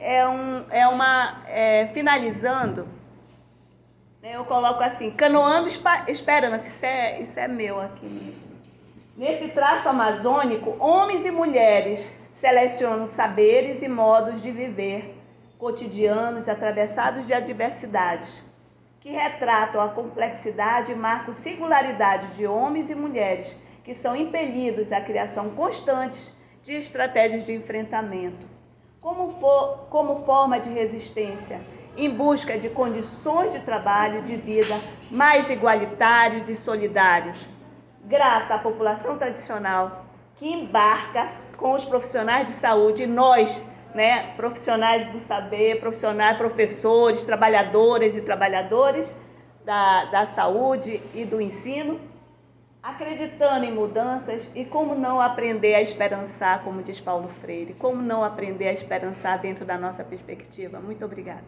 finalizando, eu coloco assim, canoando esperança, isso é meu aqui. Nesse traço amazônico, homens e mulheres selecionam saberes e modos de viver cotidianos atravessados de adversidades, que retratam a complexidade e marcam singularidade de homens e mulheres que são impelidos à criação constante de estratégias de enfrentamento, como forma de resistência, em busca de condições de trabalho e de vida mais igualitários e solidários. Grata à população tradicional que embarca com os profissionais de saúde, e nós, né, profissionais do saber, professores, trabalhadoras e trabalhadores da saúde e do ensino, acreditando em mudanças. E como não aprender a esperançar, como diz Paulo Freire, como não aprender a esperançar dentro da nossa perspectiva. Muito obrigada.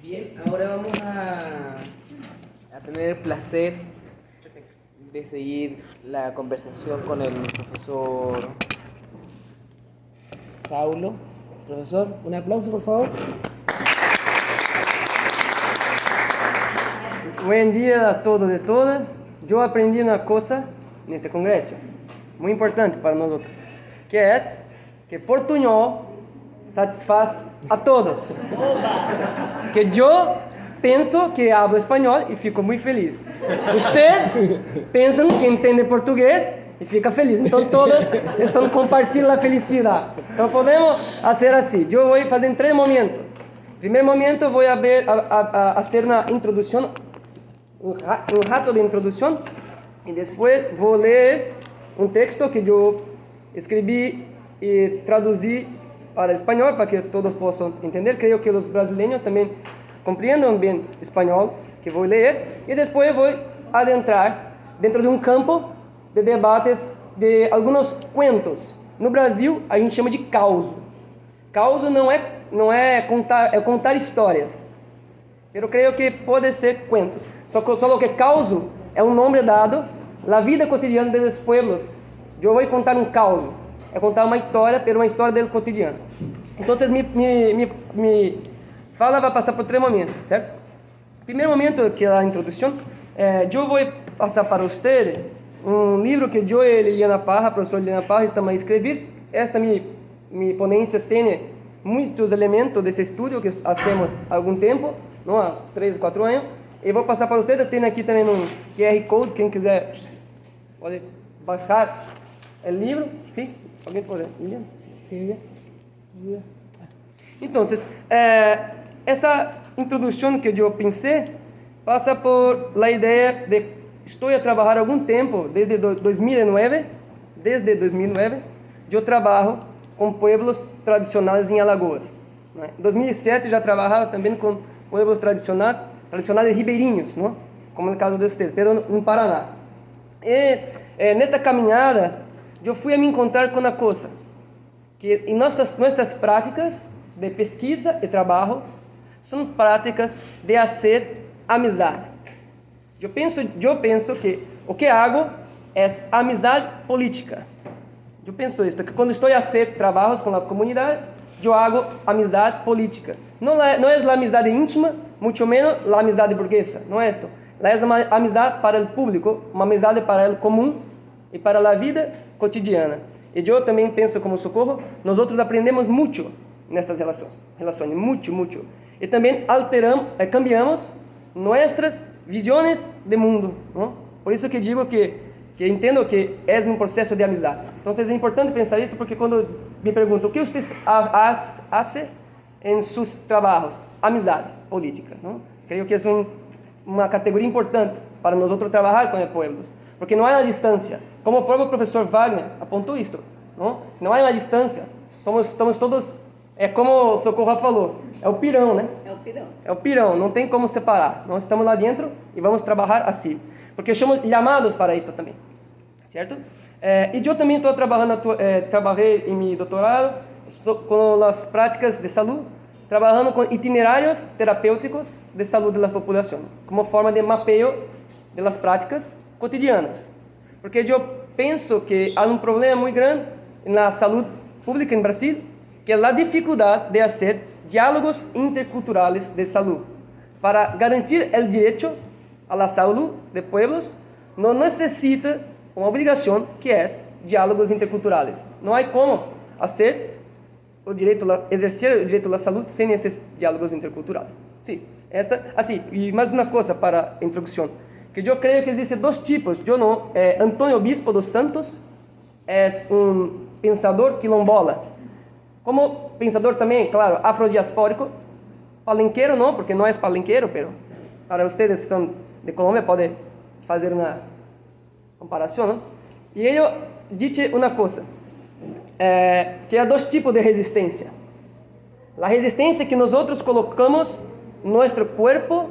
Bien, ahora vamos a tener el placer de seguir la conversación con el profesor Saulo. Profesor, un aplauso por favor. Buen día a todos y todas. Yo aprendí una cosa en este congreso, muy importante para nosotros, que es que portuñol satisfaz a todos. Que yo pienso que hablo español y fico muy feliz. Usted piensa que entiende portugués y fica feliz. Entonces todos están compartiendo la felicidad. Entonces podemos hacer así. Yo voy a hacer en 3 momentos. Primer momento voy a hacer una introducción, un rato de introducción, y después voy a leer un texto que yo escribí y traducí para español para que todos puedan entender. Creo que los brasileños también compreendan bien español que voy a leer, y después voy a adentrar dentro de un campo de debates de algunos cuentos. No Brasil a gente chama de causo. Causo não é contar, é contar histórias. Eu creio que pode ser cuentos. Só que causo é um nome dado à vida cotidiana dos pueblos. Eu vou contar um causo. É contar uma história, pero uma história do cotidiano. Então, me fala vai passar por 3 momentos, certo? Primeiro momento, que é a introdução, eu vou passar para vocês um livro que eu e Liliana Parra, a professora Liliana Parra, estamos a escrever. Esta minha ponência tem muitos elementos desse estudo que fazemos há algum tempo, não há 3 ou 4 anos. E vou passar para vocês. Tem aqui também um QR Code, quem quiser pode baixar o livro. Sim? Alguém pode? Liliana? Sim. Então, essa introdução que eu pensei passa por a ideia de estou a trabalhar algum tempo, desde 2009, eu trabalho com pueblos tradicionais em Alagoas. Em 2007 já trabalhava também com pueblos tradicionais ribeirinhos, não? Como no caso de vocês, pero no Paraná. E nesta caminhada eu fui a me encontrar com uma coisa, que em nossas práticas de pesquisa e trabalho são práticas de fazer amizade. Eu penso que o que hago é amizade política. Eu penso isso, que quando estou a fazer trabalhos com as comunidades, eu hago amizade política. Não é a amizade íntima, muito menos a amizade burguesa, não é isto. É uma amizade para o público, uma amizade para o comum e para a vida cotidiana. E eu também penso como Socorro, nós aprendemos muito nessas relações, muito. E também cambiamos nossas visões de mundo, não? Por isso que digo que entendo que é um processo de amizade. Então é importante pensar isso, porque quando me perguntam o que você faz em seus trabalhos, amizade política, não? Creio que é uma categoria importante para nós outros trabalhar com os pueblos, porque não há uma distância. Como o próprio professor Wagner apontou isso, não há uma distância. Estamos todos, é como o Socorro falou, é o pirão, né? É o pirão, não tem como separar. Nós estamos lá dentro e vamos trabalhar assim, porque somos chamados para isso também, certo? E eu também estou trabalhando, trabalhei em meu doutorado com as práticas de saúde, trabalhando com itinerários terapêuticos de saúde da população, como forma de mapeio das práticas cotidianas. Porque eu penso que há um problema muito grande na saúde pública em Brasil, que é a dificuldade de fazer diálogos interculturais de saúde. Para garantir o direito à saúde de pueblos, não necessita uma obrigação que é diálogos interculturais. Não há como fazer exercer o direito à saúde sem esses diálogos interculturais. Sim, e mais uma coisa para a introdução, que eu creio que existem dois tipos. Antônio Bispo dos Santos é um pensador quilombola, como pensador também, claro, afrodiaspórico, palenqueiro não, porque não é palenqueiro, mas para vocês que são de Colômbia podem fazer uma comparação, não? E ele disse uma coisa, que há dois tipos de resistência. A resistência que nós outros colocamos nosso corpo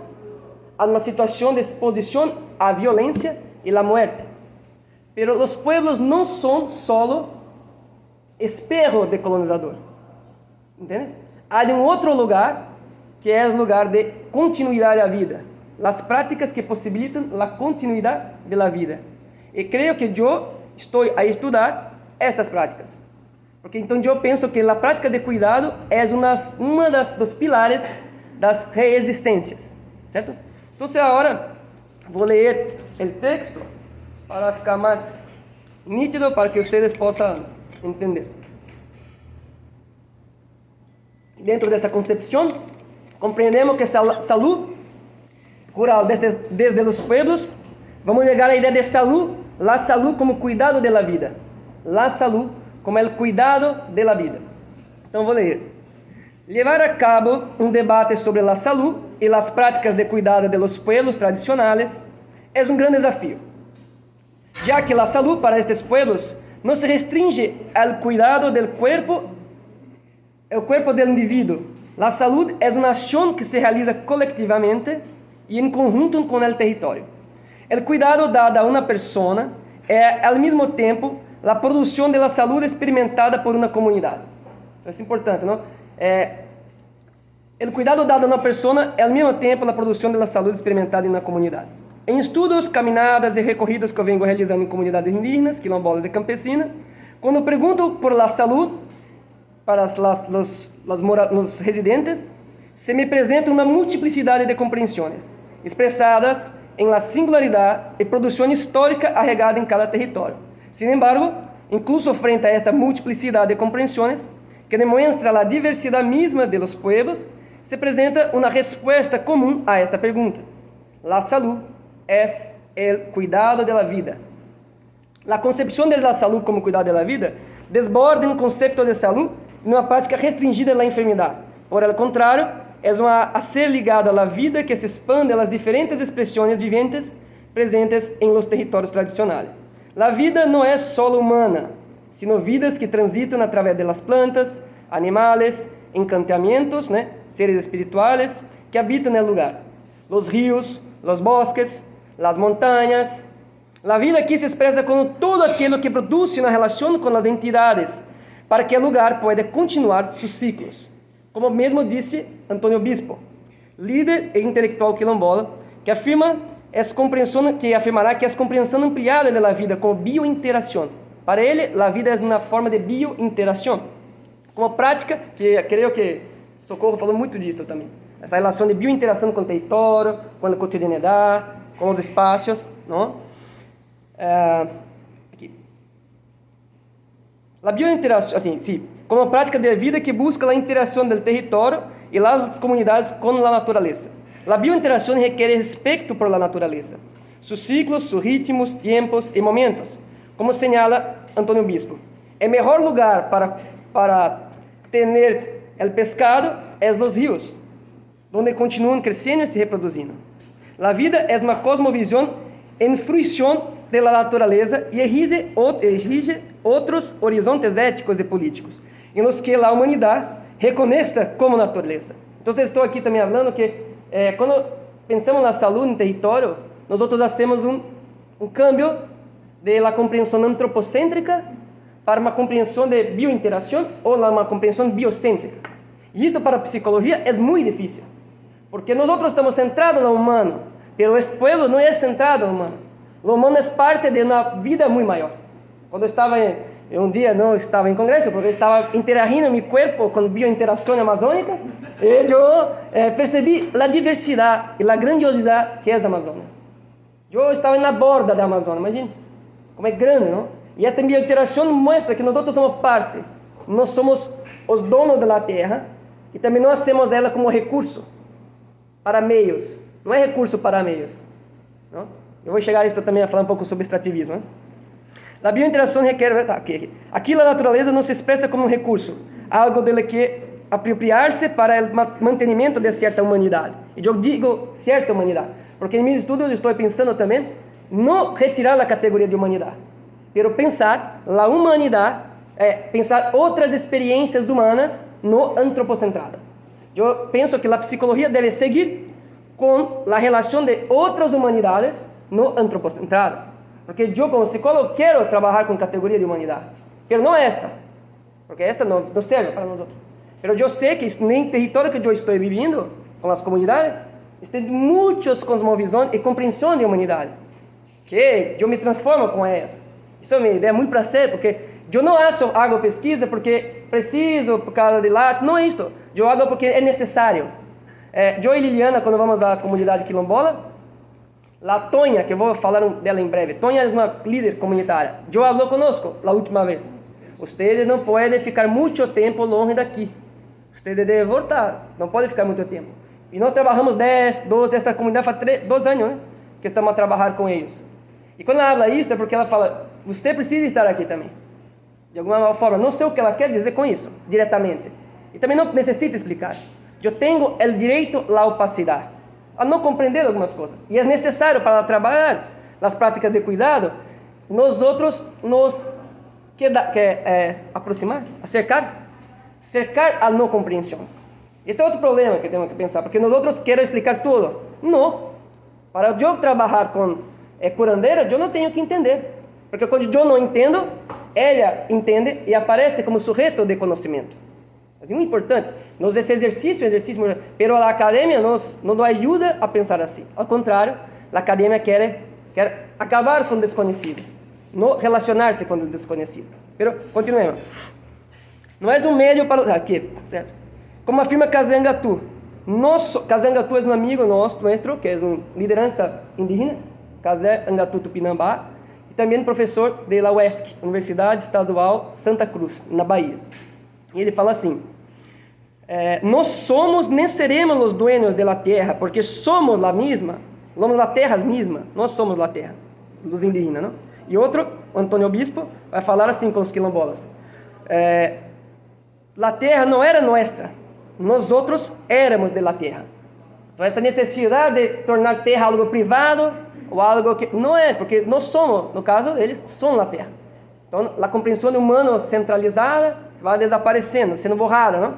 a uma situação de exposição à violência e à morte. Pero os pueblos não são solo espejo de colonizador. ¿Entendes? Há um outro lugar que é o lugar de continuidade da vida. As práticas que possibilitam a continuidade da vida. E creio que eu estou a estudar estas práticas. Porque então eu penso que a prática de cuidado é uma dos pilares das resistências. Certo? Então, agora vou ler o texto para ficar mais nítido, para que vocês possam entender. Dentro dessa concepção, compreendemos que a saúde rural desde os pueblos, vamos chegar à ideia de saúde, la saúde como cuidado da vida. La saúde como o cuidado da vida. Então, vou ler. Levar a cabo um debate sobre a saúde e as práticas de cuidado de los pueblos tradicionais é um grande desafio, já que a saúde para estes pueblos não se restringe ao cuidado do corpo, o corpo do indivíduo. A saúde é uma ação que se realiza coletivamente e em conjunto com o território. O cuidado dado a uma pessoa é, ao mesmo tempo, a produção da saúde experimentada por uma comunidade. Então, isso é importante, não? O cuidado dado a uma pessoa é, ao mesmo tempo, a produção da saúde experimentada em uma comunidade. Em estudos, caminhadas e recorridos que eu venho realizando em comunidades indígenas, quilombolas e campesinas, quando pergunto por la saúde para os residentes, se me apresenta uma multiplicidade de compreensões, expressadas em la singularidade e produção histórica arregada em cada território. Sin embargo, incluso frente a esta multiplicidade de compreensões, que demonstra a diversidade mesma de los pueblos, se apresenta uma resposta comum a esta pergunta. La salud es el cuidado de la vida. La concepción de la salud como cuidado de la vida desborda um conceito de salud numa prática restringida da enfermidade. Por el contrario, é a ser ligado à vida que se expande às diferentes expressões viventes presentes em los territórios tradicionais. La vida não é só humana, sino vidas que transitam a través de las plantas, animales, encantamentos, seres espirituales que habitam no lugar. Los ríos, los bosques, las montañas. La vida aqui se expressa como todo aquilo que produz uma relação com as entidades, para que o lugar pueda continuar seus ciclos. Como mesmo disse Antônio Bispo, líder e intelectual quilombola, que afirmará que a compreensão ampliada da vida como biointeração. Para ele, a vida é uma forma de biointeração. Como prática, que creio que Socorro falou muito disso também. Essa relação de biointeração com o território, com a cotidianidade, com os espaços. Não? Aqui. A biointeração, assim, sim, como prática de vida que busca a interação do território e das comunidades com a natureza. A biointeração requer respeito por la natureza, seus ciclos, seus ritmos, tempos e momentos. Como señala Antônio Bispo, o melhor lugar para ter o pescado é os rios, onde continuam crescendo e se reproduzindo. La vida es una cosmovisión en fruición de la naturaleza y exige otros horizontes éticos y políticos, en los que la humanidad reconozca como naturaleza. Entonces estoy aquí también hablando que cuando pensamos en la salud en territorio, nosotros hacemos un cambio de la comprensión antropocéntrica para una comprensión de biointeracción o una comprensión biocéntrica. Y esto para psicología es muy difícil, porque nosotros estamos centrados en lo humano, pero el pueblo no es centrado en lo humano. Lo humano es parte de una vida muy mayor. Cuando estaba un día no estaba en congreso, porque estaba interagindo mi cuerpo con biointeracción amazónica, y yo percibí la diversidad y la grandiosidad que es Amazonia. Yo estaba en la borda de Amazonia, imagina, como es grande, ¿no? Y esta biointeração muestra que nosotros somos parte, nós somos os donos da terra e também não hacemos ela como recurso para meios, não é recurso para meios, não? Eu vou chegar a isso também a falar um pouco sobre extrativismo, né? A biointeração requer, aqui a natureza não se expressa como um recurso, algo dele que apropriar-se para o mantenimento de certa humanidade. E eu digo certa humanidade, porque em meus estudos eu estou pensando também não retirar a categoria de humanidade, pero pensar a humanidade, pensar outras experiências humanas no antropocentrado. Eu penso que a psicologia deve seguir com a relação de outras humanidades no antropocentrado. Porque eu, como psicólogo, quero trabalhar com categoria de humanidade, mas não esta, porque esta não serve para nós outros. Mas eu sei que no território que eu estou vivendo, com as comunidades, tem muitas cosmovisões e compreensão de humanidade, que eu me transformo com elas. Isso é uma ideia muito prazer, porque eu não hago pesquisa porque preciso, por causa de lá, não é isso. Eu hago porque é necessário. Eu e Liliana, quando vamos à comunidade quilombola, a Tonha, que eu vou falar dela em breve, Tonha é uma líder comunitária. Eu falou conosco a última vez. Vocês não podem ficar muito tempo longe daqui. Vocês devem voltar, não podem ficar muito tempo. E nós trabalhamos 10, 12, esta comunidade faz 2 anos, né, que estamos a trabalhar com eles. E quando ela fala isso, é porque ela fala, você precisa estar aqui também. De alguma forma, não sei o que ela quer dizer com isso, diretamente. E também não necessita explicar. Eu tenho o direito à opacidade, a não compreender algumas coisas. E é necessário para trabalhar nas práticas de cuidado, nós outros nos aproximar, cercar a não compreensão. Esse é outro problema que temos que pensar, porque nós outros queremos explicar tudo. Não. Para eu trabalhar com curandeira, eu não tenho que entender. Porque quando eu não entendo, ela entende e aparece como sujeito de conhecimento. É muito importante. Nos esse exercício, mas a academia nos ajuda a pensar assim. Ao contrário, a academia quer acabar com o desconhecido, não relacionar-se com o desconhecido. Mas continuemos. Não é um meio para aqui, certo? Como afirma Kazangatu, Kazangatu é um amigo nosso, que é uma liderança indígena, Kazangatu Tupinambá, e também professor da UESC, Universidade Estadual Santa Cruz, na Bahia. E ele fala assim: nós somos nem seremos os dueños da terra, porque somos a mesma, somos a terra mesma, nós somos a terra, os indígenas, não? E outro, o Antônio Bispo, vai falar assim com os quilombolas: a terra não era nossa, nós outros éramos de la terra. Então essa necessidade de tornar terra algo privado ou algo que não é, porque nós somos, no caso eles são a terra. Então a compreensão humana centralizada vai desaparecendo, sendo borrada, não?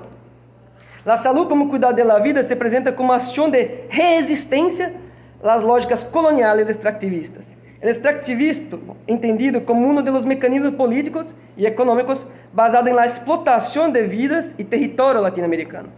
A saúde como cuidado da vida se apresenta como ação de resistência às lógicas coloniais extrativistas. O extrativismo entendido como um dos mecanismos políticos e econômicos basado na explotação de vidas e território latino-americano.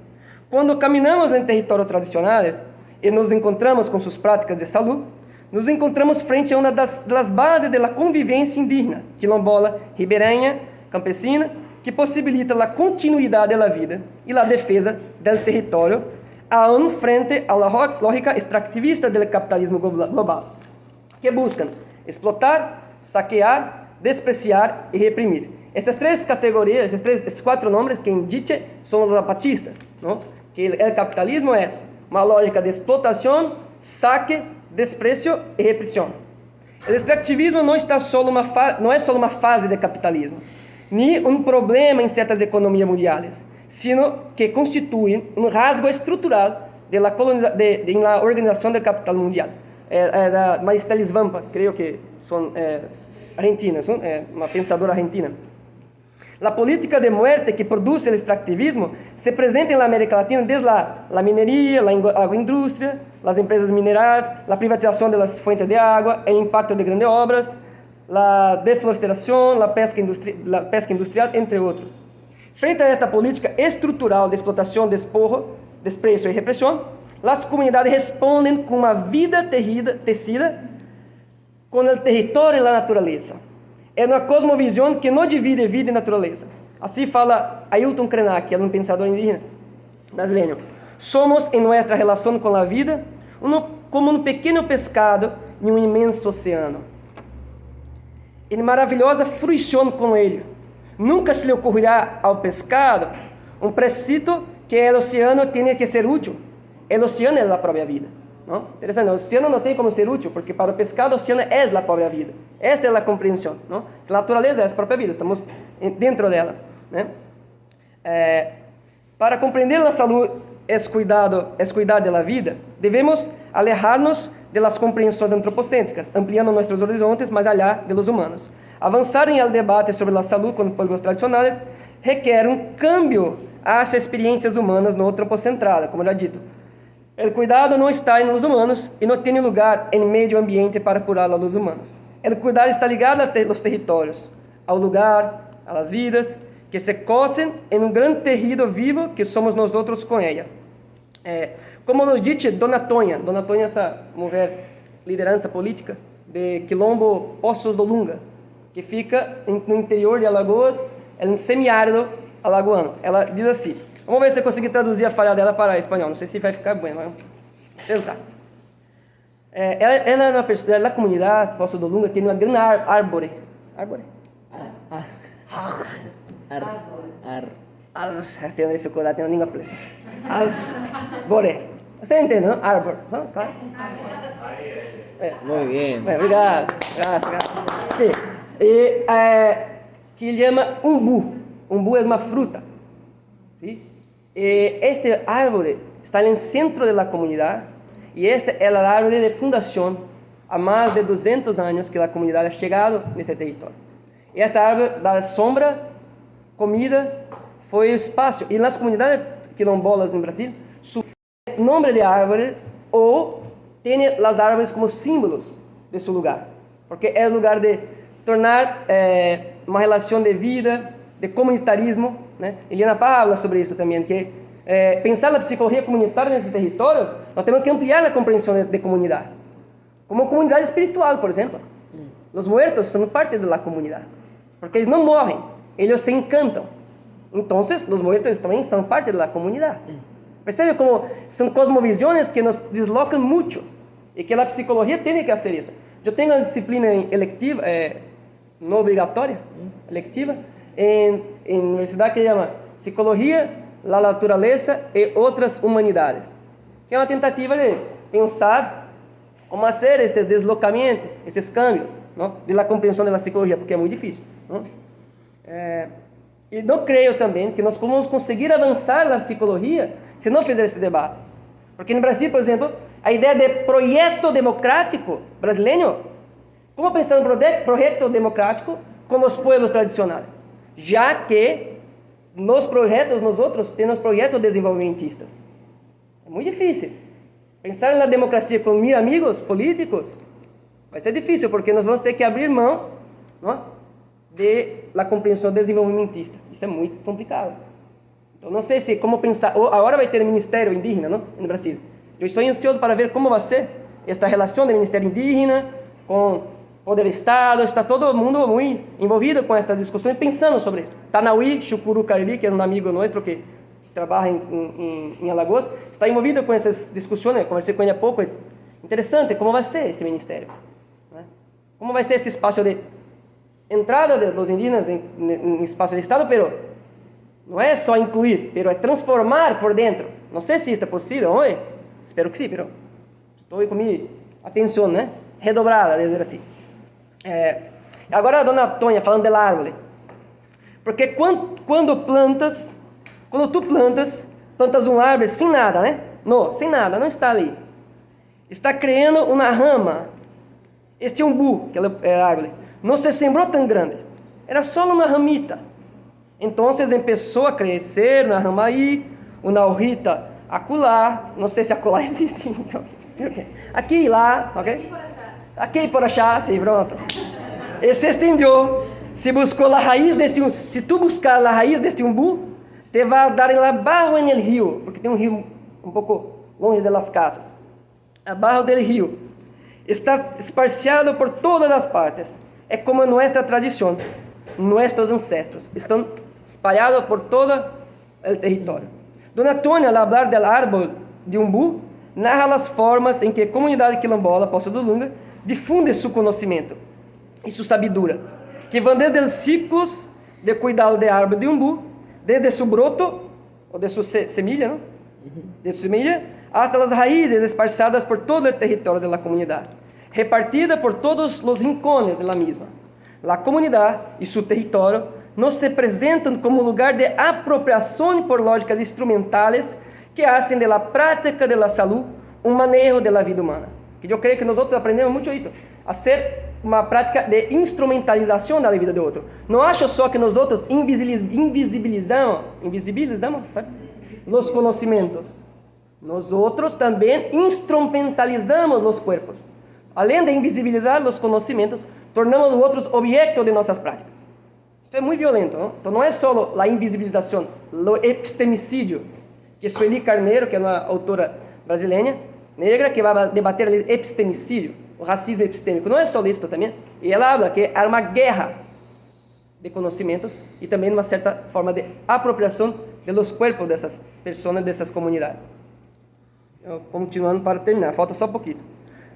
Quando caminhamos em territórios tradicionais e nos encontramos com suas práticas de saúde, nos encontramos frente a uma das bases da convivência indígena, quilombola, ribeirinha, campesina, que possibilita a continuidade da vida e a defesa do território, aún frente à lógica extractivista do capitalismo global, que buscam explotar, saquear, despreciar e reprimir. Essas 3 categorias, esses 4 nomes que indique são os zapatistas, não? Que o capitalismo é uma lógica de explotação, saque, desprecio e repressão. O extrativismo não é só uma fase de capitalismo, nem um problema em certas economias mundiais, sino que constitui um rasgo estrutural de en la Organización del Capital Mundial. Era Maristelis Vampa, creo que son argentinas, una pensadora argentina. La política de muerte que produce el extractivismo se presenta en la América Latina desde la minería, la agroindustria, las empresas minerais, la privatización de las fuentes de agua, el impacto de grandes obras, la deforestación, la pesca industrial, entre otros. Frente a esta política estrutural de explotación, despojo, desprecio y represión, las comunidades responden con una vida tecida con el territorio y la naturaleza. É uma cosmovisão que não divide vida e natureza. Assim fala Ailton Krenak, que é um pensador indígena brasileiro. Somos, em nossa relação com a vida, como um pequeno pescado em um imenso oceano. Em maravilhosa fruição com ele. Nunca se lhe ocorrerá ao pescado um precito que o oceano tenha que ser útil. O oceano é a própria vida. ¿No? Interesante, el océano no tiene como ser útil, porque para el pescado el océano es la propia vida. Esta es la comprensión, ¿no? La naturaleza es la propia vida, estamos dentro de ella. Para comprender la salud es cuidar de la vida, debemos alejarnos de las comprensiones antropocéntricas, ampliando nuestros horizontes más allá de los humanos. Avanzar en el debate sobre la salud con pueblos tradicionales requiere un cambio hacia experiencias humanas no antropocentradas, como ya he dicho. O cuidado não está nos humanos e não tem lugar em meio ambiente para curar a los humanos. O cuidado está ligado aos territórios, ao lugar, às vidas que se cosem em um grande tejido vivo que somos nós outros com ela. Como nos disse Dona Tonha essa mulher liderança política de Quilombo Poços do Lunga, que fica no interior de Alagoas, em semiárido alagoano. Ela diz assim. Vamos ver se eu conseguir traduzir a fala dela para espanhol. Não sei se vai ficar bem, mas vamos tentar. Ela é uma pessoa, na comunidade Poço do Lunga tem uma grande árvore. Árvore? Tenho dificuldade, tenho língua presa. Árvore. Você entende, não? Árvore. Claro. Muy bien. Obrigado. Graças. Sim. E que chama umbu. Umbu é uma fruta. Sim? Este árvore está no centro da comunidade e esta é a árvore de fundação há mais de 200 anos que a comunidade ha chegado neste território. E esta árvore dá sombra, comida, foi espaço. E nas comunidades quilombolas no Brasil, o nome de árvores ou tem as árvores como símbolos de seu lugar, porque é o lugar de tornar uma relação de vida, de comunitarismo. Eliana Parra habla sobre isso também, que pensar na psicologia comunitária nesses territórios, nós temos que ampliar a compreensão de comunidade. Como comunidade espiritual, por exemplo. Os muertos são parte da comunidade, porque eles não morrem, eles se encantam. Então, os muertos também são parte da comunidade. Percebe como são cosmovisões que nos deslocam muito e que a psicologia tem que fazer isso. Eu tenho uma disciplina electiva, não obrigatória, electiva, em universidade que chama Psicologia, la Naturaleza e Outras Humanidades, que é uma tentativa de pensar como fazer estes deslocamentos, esses cambios, não? De la compreensão da psicologia, porque é muito difícil. Não? E não creio também que nós vamos conseguir avançar na psicologia se não fizer esse debate. Porque no Brasil, por exemplo, a ideia de projeto democrático brasileiro, como pensar no projeto democrático com os povos tradicionais? Já que nos projetos, nós outros temos projetos desenvolvimentistas. É muito difícil. Pensar na democracia com mil amigos políticos vai ser difícil, porque nós vamos ter que abrir mão, não, da compreensão desenvolvimentista. Isso é muito complicado. Então, não sei se como pensar. Agora vai ter Ministério Indígena, não, no Brasil. Eu estou ansioso para ver como vai ser esta relação do Ministério Indígena com poder do Estado. Está todo mundo muito envolvido com essas discussões, pensando sobre isso. Tanauí Chucuru Cariri, que é um amigo nosso que trabalha em Alagoas, está envolvido com essas discussões. Conversei com ele há pouco. É interessante como vai ser esse ministério. Né? Como vai ser esse espaço de entrada dos indígenas em espaço de Estado, mas não é só incluir, mas é transformar por dentro. Não sei se isso é possível, não é? Espero que sim, mas estou com minha atenção, né? Redobrada, dizer assim. Agora a dona Tonha falando da árvore, porque quando tu plantas uma árvore sem nada, né? No, sem nada, não está ali. Está criando uma rama. Este umbu, que é a árvore, não se sembrou tão grande. Era só uma ramita. Então, começou a crescer na rama aí, uma hojita acolá. Não sei se acolá existe. Então, aqui e lá, ok? Aqui e por achar, sim, pronto. E se estendeu. Se buscou a raiz deste umbu, se tu buscar a raiz deste umbu, te vai dar lá abaixo no rio, porque tem um rio um pouco longe das casas. Abaixo do rio. Está esparciado por todas as partes. É como nossa tradição. Nossos ancestros estão espalhados por todo o território. Dona Tônia, ao falar do árvore de umbu, narra as formas em que a comunidade quilombola, Poço do Lunga, difunde seu conhecimento e sua sabedoria, que vão desde os ciclos de cuidado da árvore de umbu, desde seu broto, ou de sua semilha, não? De sua semilha, hasta as raízes esparcidas por todo o território da comunidade, repartida por todos os rincones da mesma. A comunidade e seu território não se apresentam como lugar de apropriação por lógicas instrumentais que hacen de la prática de la salud um manejo de la vida humana. Que eu creio que nós aprendemos muito isso, a ser uma prática de instrumentalização da vida do outro. Não acho só que nós invisibilizamos, sabe? Os conhecimentos. Nós outros também instrumentalizamos os corpos. Além de invisibilizar os conhecimentos, tornamos os outros objeto de nossas práticas. Isso é muito violento, não? Então não é só a invisibilização, o epistemicídio, que Sueli Carneiro, que é uma autora brasileira, negra, que vai debater o epistemicídio, o racismo epistêmico. Não é só isso também. E ela fala que há uma guerra de conhecimentos e também uma certa forma de apropriação dos corpos dessas pessoas, dessas comunidades. Continuando para terminar, falta só um pouquinho.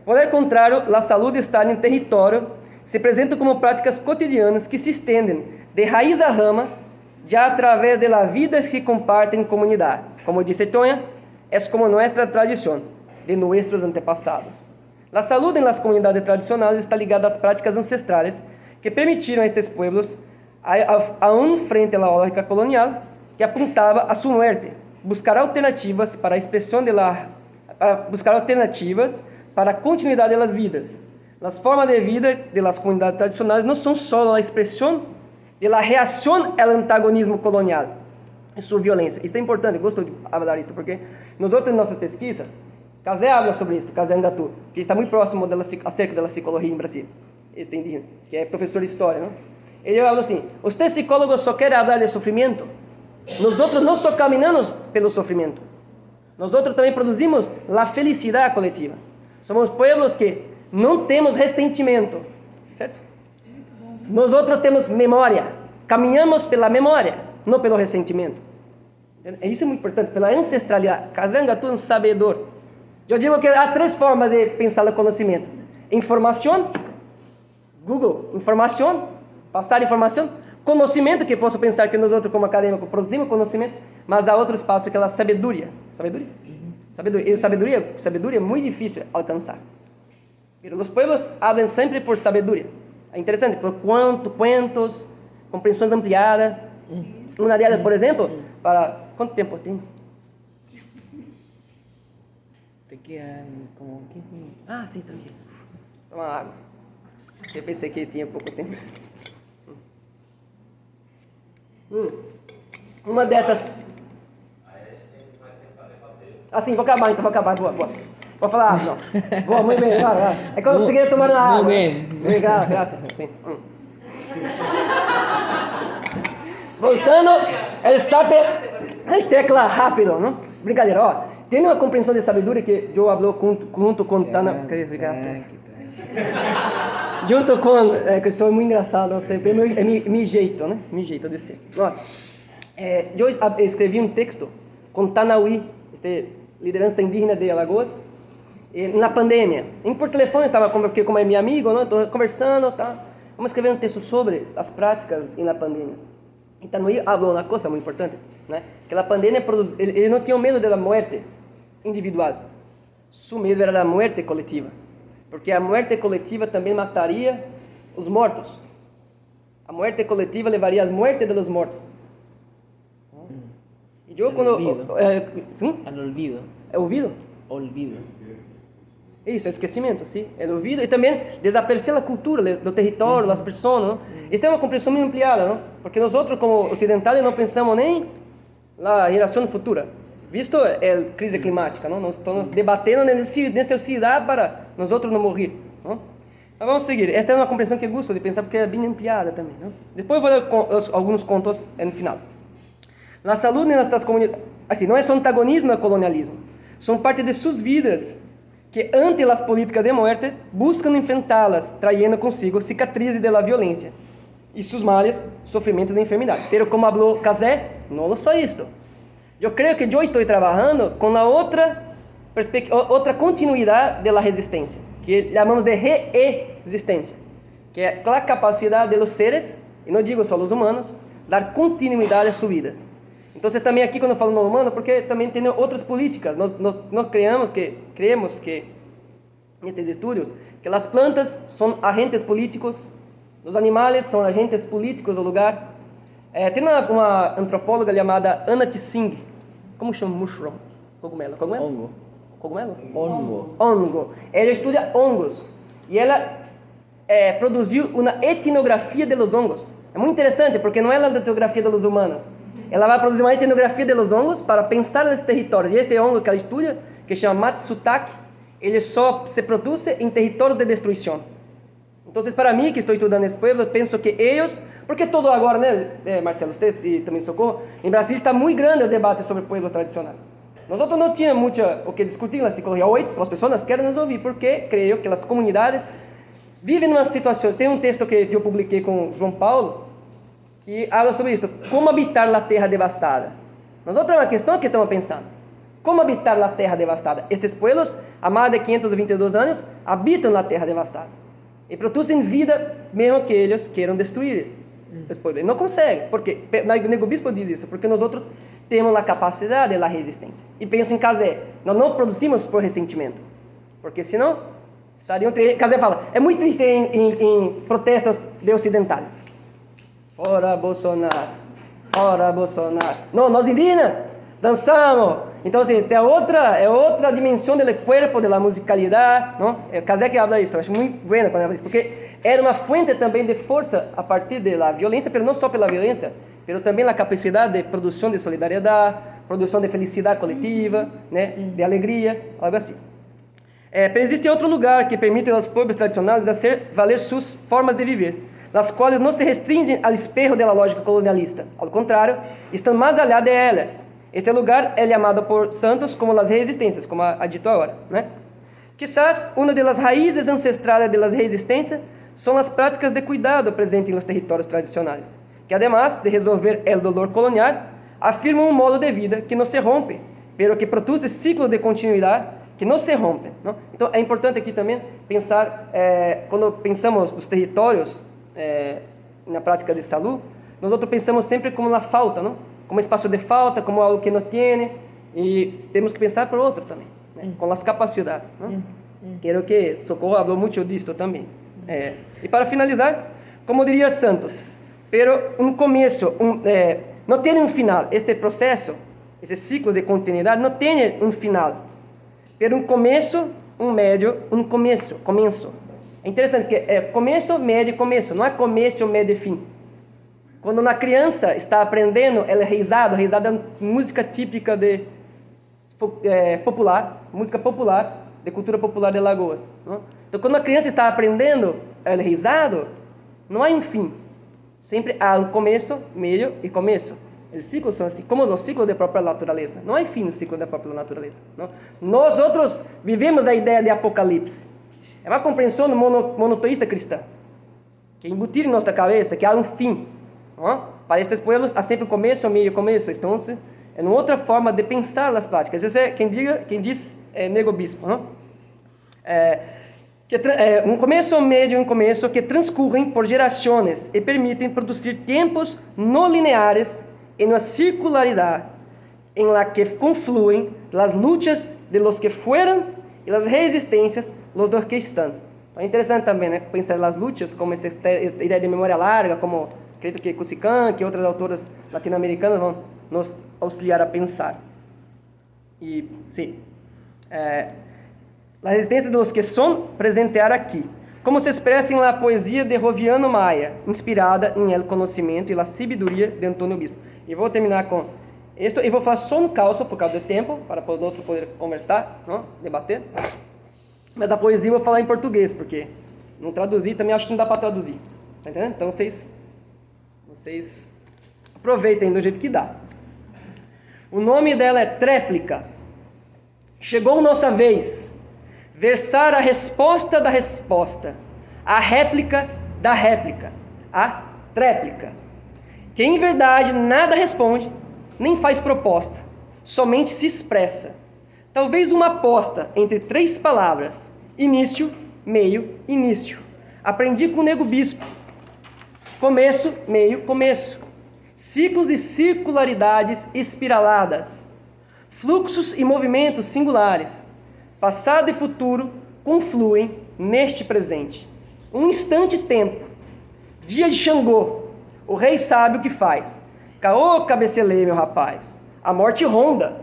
Por el contrário, a saúde está em território, se apresenta como práticas cotidianas que se estendem de raiz a rama, já através da vida que se compartem em comunidade. Como disse Tonha, é como nossa tradição, de nossos antepassados. A saúde em las comunidades tradicionais está ligada às práticas ancestrais que permitiram a estes pueblos, aún frente à lógica colonial, que apuntava a sua muerte, buscar alternativas para a expressão buscar alternativas para a continuidade das vidas. As formas de vida das comunidades tradicionais não são só a expressão da reação ao antagonismo colonial e sua violência. Isso é importante, eu gosto de falar isso, porque nós outros em nossas pesquisas, Casé habla sobre isso, Casé Angatu, que está muito próximo acerca da psicologia em Brasil, este indígena, que é professor de história, não? Ele fala assim: "Você psicólogo só quer falar de sofrimento? Nós outros não só caminhamos pelo sofrimento, nós outros também produzimos a felicidade coletiva. Somos pueblos que não temos ressentimento, certo? Nós outros temos memória, caminhamos pela memória, não pelo ressentimento. Isso é muito importante, pela ancestralidade. Casé Angatu é um sabedor. Eu digo que há 3 formas de pensar o conhecimento: informação, Google, informação, passar informação, conhecimento, que posso pensar que nós outros como acadêmicos produzimos conhecimento, mas há outro espaço que é a sabedoria. Sabedoria? Sabedoria. E sabedoria é muito difícil alcançar. Mas os pueblos falam sempre por sabedoria. É interessante, por cuentos, compreensões ampliadas. Uma delas, por exemplo, para... Quanto tempo tem? Te quedan como 15 minutos. Ah, sim, tranquilo. Toma água. Eu pensei que tinha pouco tempo. Uma dessas... Ah, sim, vou acabar então, boa. Vou falar, não. Boa, muito bem, vai. É que eu queria tomar água. Muito bem. Obrigado, graças. Sim. Voltando, ele sabe, ele tecla rápido, não? Brincadeira, ó. Tem uma compreensão de sabedoria que eu hablo junto com Tana. Junto com, que sou muito engraçado, não sei, é meu jeito, né? Meu jeito de ser. Ó, eu escrevi um texto com Tanaui, liderança indígena de Alagoas, na pandemia. Por telefone estava como é meu amigo, não? Estou conversando, tá? Vamos escrever um texto sobre as práticas na pandemia. E Tanaui falou uma coisa muito importante, né? Que a pandemia ele não tinha medo da morte individual, seu medo era da morte coletiva, porque a morte coletiva também mataria os mortos. A morte coletiva levaria à morte dos mortos. E eu quando Al olvido. É olvido? Olvido. Isso, é esquecimento, sim. É olvido e também desaparecer a cultura do território, das pessoas, não? Essa é uma compreensão muito ampliada, não? Porque nós como ocidentais não pensamos nem na geração futura. Visto a crise climática, não? Nós estamos debatendo a necessidade para nós não morrer, não? Mas vamos seguir. Esta é uma compreensão que eu gosto de pensar porque é bem ampliada também, não? Depois vou ler alguns contos no final. Na saúde nestas comunidades, assim, não é só antagonismo ao colonialismo, são parte de suas vidas que ante as políticas de morte buscam enfrentá-las, trayendo consigo cicatrizes da violência e seus males, sofrimentos e enfermidades. Pero como falou Cazé, não só isto. Eu creio que eu estou trabalhando com a outra continuidade da resistência, que chamamos de reexistência, que é a capacidade de los seres, e não digo só os humanos, dar continuidade às suas vidas. Então, também aqui quando eu falo no humano, porque também tem outras políticas. Nós creemos que nestes estudos, que as plantas são agentes políticos, os animais são agentes políticos do lugar. Tem uma antropóloga chamada Anna Tsing, como chama mushroom? Cogumelo? Hongo. Cogumelo? Hongo. Ela estuda hongos e ela produziu uma etnografia dos hongos. É muito interessante porque não é a etnografia dos humanos. Ela vai produzir uma etnografia dos hongos para pensar nesse território. E este hongo que ela estuda, que se chama Matsutake, ele só se produz em território de destruição. Então, para mim, que estou estudando esse povo, penso que eles... Porque todo agora, né, Marcelo, você e também Socorro, em Brasil está muito grande o debate sobre pueblos tradicionais. Nós não tínhamos muito o que discutir na psicologia. Hoje, as pessoas querem nos ouvir, porque creio que as comunidades vivem numa situação... Tem um texto que eu publiquei com João Paulo, que fala sobre isso, como habitar a terra devastada. Nós outra uma questão que estamos pensando, como habitar a terra devastada. Estes pueblos, há mais de 522 anos, habitam na terra devastada e produzem vida mesmo que eles queiram destruir. Não conseguem, porque o Nego Bispo diz isso, porque nós outros temos a capacidade da resistência. E penso em Cazé, nós não produzimos por ressentimento, porque senão estariam... Cazé fala, é muito triste em protestos de ocidentais. Fora Bolsonaro, fora Bolsonaro. Não, nós indígenas dançamos. Então, assim, tem outra dimensão do corpo, da musicalidade, não? É Cazé que habla isso, eu acho muito bueno quando habla isso, porque era uma fonte também de força a partir da violência, mas não só pela violência, mas também a capacidade de produção de solidariedade, produção de felicidade coletiva, né? De alegria, algo assim. Mas existe outro lugar que permite aos povos tradicionais fazer valer suas formas de viver, las quais não se restringem ao espelho da lógica colonialista. Ao contrário, estão mais allá de elas. Este lugar é chamado por santos como as resistências, como ha dito agora, né? Quizás uma das raízes ancestrais das resistências são as práticas de cuidado presentes nos territórios tradicionais, que además de resolver o dolor colonial, afirmam um modo de vida que não se rompe, pero que produz ciclos de continuidade que não se rompem, não? Então é importante aqui também pensar, quando pensamos nos territórios, na prática de saúde, nós pensamos sempre como na falta, não? Como espaço de falta, como algo que não tem, e temos que pensar por outro também, né? Com as capacidades, não? Quero que Socorro falou muito disso também. E para finalizar, como diria Santos, pero um começo, não tem um final. Este processo, esse ciclo de continuidade não tem um final, pero um começo, um médio, um começo. É interessante que é começo, médio e começo, não é começo, médio e fim. Quando uma criança está aprendendo, ela é reizada é música típica de popular, música popular, de cultura popular de Alagoas. Não? Então, quando a criança está aprendendo, ela é reizado, não há um fim. Sempre há um começo, meio e começo. Os ciclos são assim, como os ciclos da própria natureza. Não há fim no ciclo da própria natureza. Não? Nós outros vivemos a ideia de apocalipse. É uma compreensão monoteísta cristã, que é embutir em nossa cabeça que há um fim. Não? Para estes povos há sempre começo, meio e começo. Então, é uma outra forma de pensar as práticas. Esse é quem diz Nego Bispo. Não? Um começo, um meio e um começo que transcorrem por gerações e permitem produzir tempos não lineares em uma circularidade em la que confluem as lutas de los que fueron e as resistências los dos que estão. Então, é interessante também, né, pensar as lutas como essa ideia de memória larga, como acredito que Kusikan, que outras autoras latino-americanas vão nos auxiliar a pensar. E, sim. La resistencia de los que son presentear aqui. Como se expressa em la poesia de Roviano Maia, inspirada em el conhecimento e la sabedoria de Antônio Bispo. E vou terminar com isto, e vou falar só um calço por causa do tempo, para o outro poder conversar, não? Debater. Mas a poesia eu vou falar em português, porque não traduzi, também acho que não dá para traduzir. Tá entendendo? Então vocês aproveitem do jeito que dá. O nome dela é Tréplica. Chegou nossa vez. Versar a resposta da resposta, a réplica da réplica, a tréplica, que em verdade nada responde, nem faz proposta, somente se expressa. Talvez uma aposta entre 3 palavras, início, meio, início. Aprendi com o Nego Bispo. Começo, meio, começo. Ciclos e circularidades espiraladas, fluxos e movimentos singulares. Passado e futuro confluem neste presente. Um instante tempo. Dia de Xangô. O rei sabe o que faz. Caô, cabecelei, meu rapaz. A morte ronda.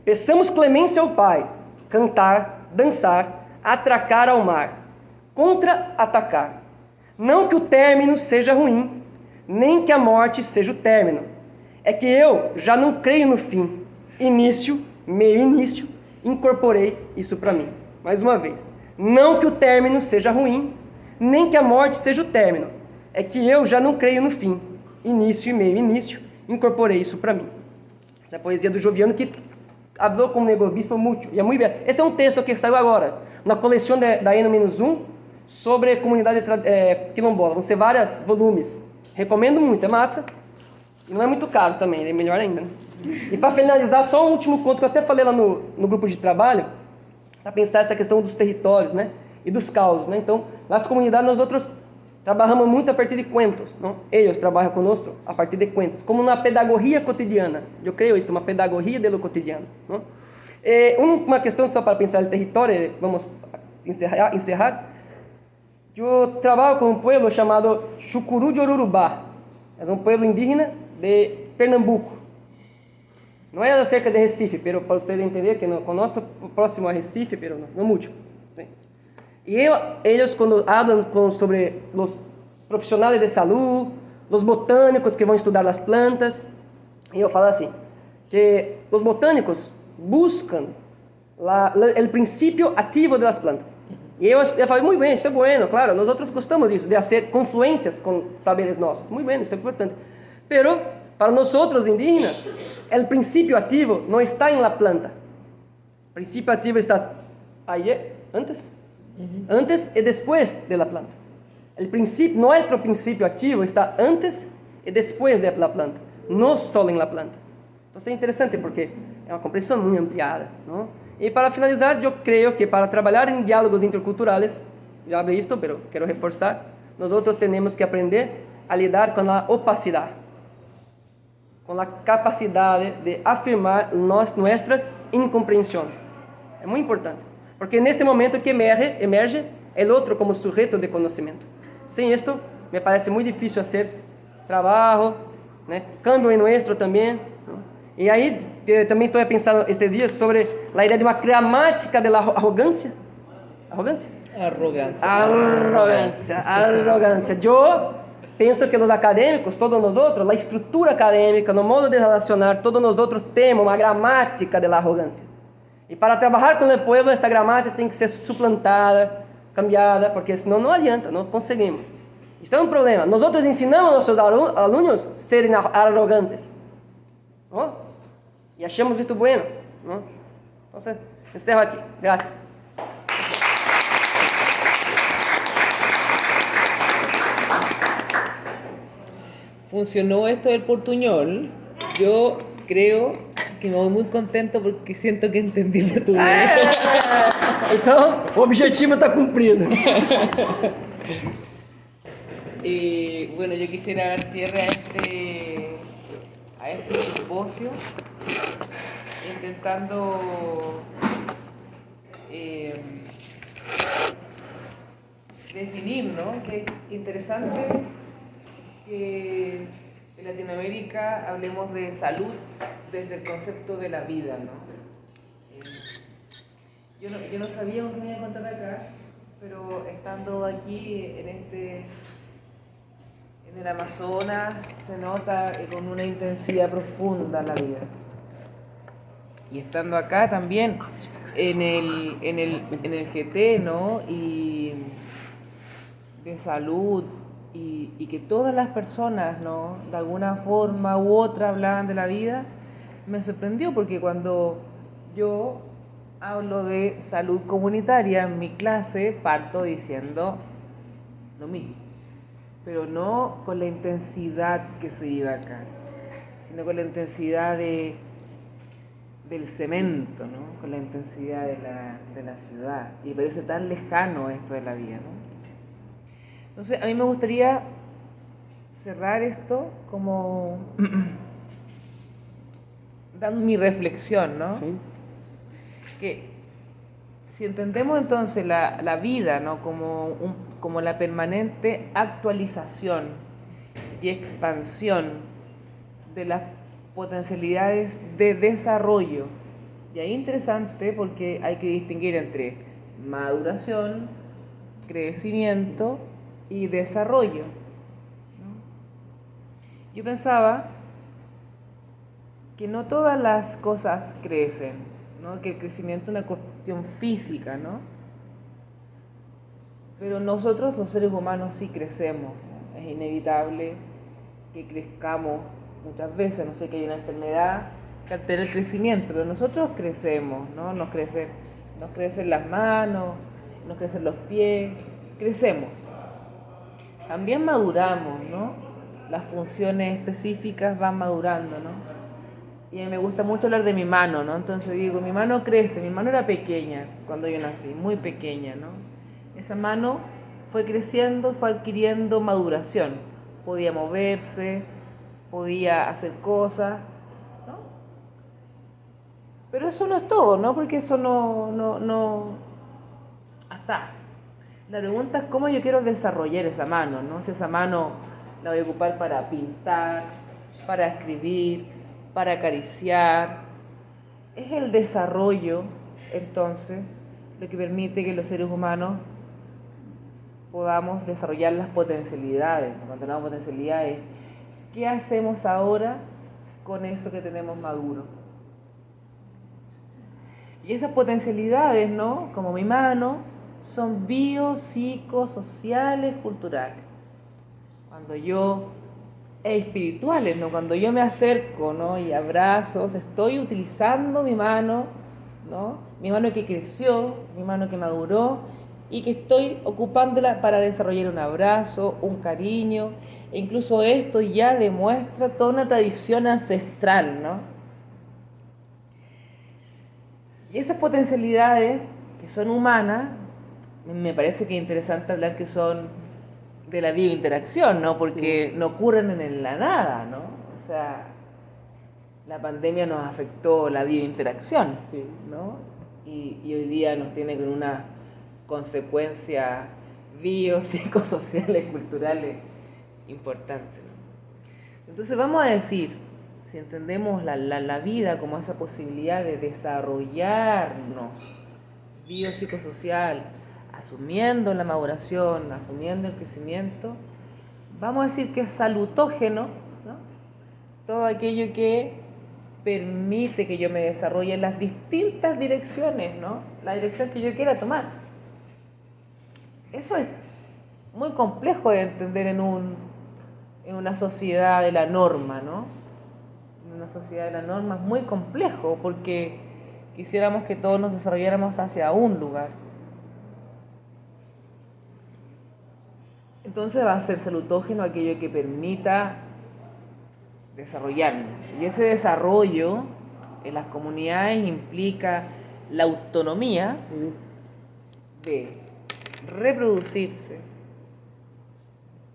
Peçamos clemência ao pai. Cantar, dançar, atracar ao mar. Contra-atacar. Não que o término seja ruim, nem que a morte seja o término. É que eu já não creio no fim. Início, meio início. Incorporei isso para mim. Mais uma vez. Não que o término seja ruim, nem que a morte seja o término. É que eu já não creio no fim. Início e meio início. Incorporei isso para mim. Essa é a poesia do Joviano que falou como Nego Bispo mucho. E é muito bem. Esse é um texto que saiu agora, na coleção da N-1, sobre comunidade quilombola. Vão ser vários volumes. Recomendo muito, é massa. E não é muito caro também, é melhor ainda, né? E para finalizar, só um último conto que eu até falei lá no grupo de trabalho, para pensar essa questão dos territórios, né? E dos causos, né? Então, nas comunidades nós outros trabalhamos muito a partir de cuentos, não? Eles trabalham conosco a partir de cuentos, como na pedagogia cotidiana. Eu creio isso, uma pedagogia de lo cotidiano, não? Uma questão só para pensar no território, vamos encerrar. Eu trabalho com um pueblo chamado Chucuru de Orurubá. É um pueblo indígena de Pernambuco. Não é acerca de Recife, pero para vocês entenderem que não conosco próximo a Recife, pero não muito. E eles quando falam sobre os profissionais de saúde, os botânicos que vão estudar as plantas, e eu falo assim, que os botânicos buscam o princípio ativo das plantas. E eu falei, muito bem, isso é bueno, claro, nós outros gostamos disso, de fazer confluências com saberes nossos, muito bem, isso é importante. Pero, para nós outros indígenas, o princípio ativo não está em la planta. O princípio ativo está aí, antes e depois de la planta. Nosso princípio ativo está antes e depois de la planta, não só em la planta. Então, é interessante porque é uma compreensão muito ampliada, não? E para finalizar, eu creio que para trabalhar em diálogos interculturais, já vi isto, mas quero reforçar, nós outros temos que aprender a lidar com a opacidade, com a capacidade de afirmar nossas incompreensões. É muito importante, porque neste momento que emerge o outro como sujeito de conhecimento. Sem isto, me parece muito difícil fazer trabalho, né? Cambio em nosso também. E aí, também estou pensando esses dias sobre a ideia de uma gramática da arrogância. Arrogância? Arrogância. Eu penso que os acadêmicos, todos nós outros, a estrutura acadêmica, no modo de relacionar, todos nós outros temos uma gramática da arrogância. E para trabalhar com o povo, essa gramática tem que ser suplantada, cambiada, porque senão não adianta, não conseguimos. Isso é um problema. Nós outros ensinamos aos nossos alunos a serem arrogantes. ¿No? Y achamos esto bueno, ¿no? Entonces, encerro aquí. Gracias. Funcionó esto del portuñol. Yo creo que me voy muy contento porque siento que entendí portugués. Então, o objetivo está cumprido. Y bueno, yo quisiera dar cierre a este simposio, intentando definir, ¿no? Que es interesante que en Latinoamérica hablemos de salud desde el concepto de la vida, ¿no? yo no sabía con qué me iba a encontrar acá, pero estando aquí en el Amazonas se nota con una intensidad profunda la vida. Y estando acá también en el GT, ¿no? Y de salud y que todas las personas, ¿no? De alguna forma u otra hablaban de la vida, me sorprendió porque cuando yo hablo de salud comunitaria en mi clase parto diciendo lo mismo, pero no con la intensidad que se vive acá, sino con la intensidad del cemento, ¿no? Con la intensidad de la ciudad. Y me parece tan lejano esto de la vida, ¿no? Entonces, a mí me gustaría cerrar esto como dando mi reflexión, ¿no? Sí. Que si entendemos entonces la vida, ¿no? como la permanente actualización y expansión de las potencialidades de desarrollo, y ahí interesante porque hay que distinguir entre maduración, crecimiento y desarrollo, ¿no? Yo pensaba que no todas las cosas crecen, ¿no? Que el crecimiento es una cuestión física, ¿no? Pero nosotros los seres humanos sí crecemos, ¿no? Es inevitable que crezcamos muchas veces, no sé, que hay una enfermedad que altera el crecimiento, pero nosotros crecemos, ¿no? Nos crecen las manos, nos crecen los pies, crecemos. También maduramos, ¿no? Las funciones específicas van madurando, ¿no? Y a mí me gusta mucho hablar de mi mano, ¿no? Entonces digo, mi mano crece, mi mano era pequeña cuando yo nací, muy pequeña, ¿no? Esa mano fue creciendo, fue adquiriendo maduración. Podía moverse, podía hacer cosas, ¿no? Pero eso no es todo, ¿no? Porque eso no... Hasta. La pregunta es cómo yo quiero desarrollar esa mano, ¿no? Si esa mano la voy a ocupar para pintar, para escribir, para acariciar. Es el desarrollo, entonces, lo que permite que los seres humanos podamos desarrollar las potencialidades. Cuando tenemos potencialidades, ¿qué hacemos ahora con eso que tenemos maduro? Y esas potencialidades, ¿no? Como mi mano, son biopsicosociales, culturales. Cuando yo espirituales, ¿no? Cuando yo me acerco, ¿no? Y abrazos, estoy utilizando mi mano, ¿no? Mi mano que creció, mi mano que maduró y que estoy ocupándola para desarrollar un abrazo, un cariño, e incluso esto ya demuestra toda una tradición ancestral, ¿no? Y esas potencialidades que son humanas, me parece que es interesante hablar que son de la biointeracción, ¿no? Porque no ocurren en la nada, ¿no? O sea, la pandemia nos afectó la biointeracción, ¿no? Y hoy día nos tiene con una consecuencia biopsicosociales, culturales importantes, ¿no? Entonces vamos a decir, si entendemos la vida como esa posibilidad de desarrollarnos biopsicosocial, asumiendo la maduración, asumiendo el crecimiento, vamos a decir que es salutógeno, ¿no? Todo aquello que permite que yo me desarrolle en las distintas direcciones, ¿no? La dirección que yo quiera tomar. Eso es muy complejo de entender en una sociedad de la norma, ¿no? En una sociedad de la norma es muy complejo porque quisiéramos que todos nos desarrolláramos hacia un lugar. Entonces va a ser salutógeno aquello que permita desarrollarnos. Y ese desarrollo en las comunidades implica la autonomía de reproducirse,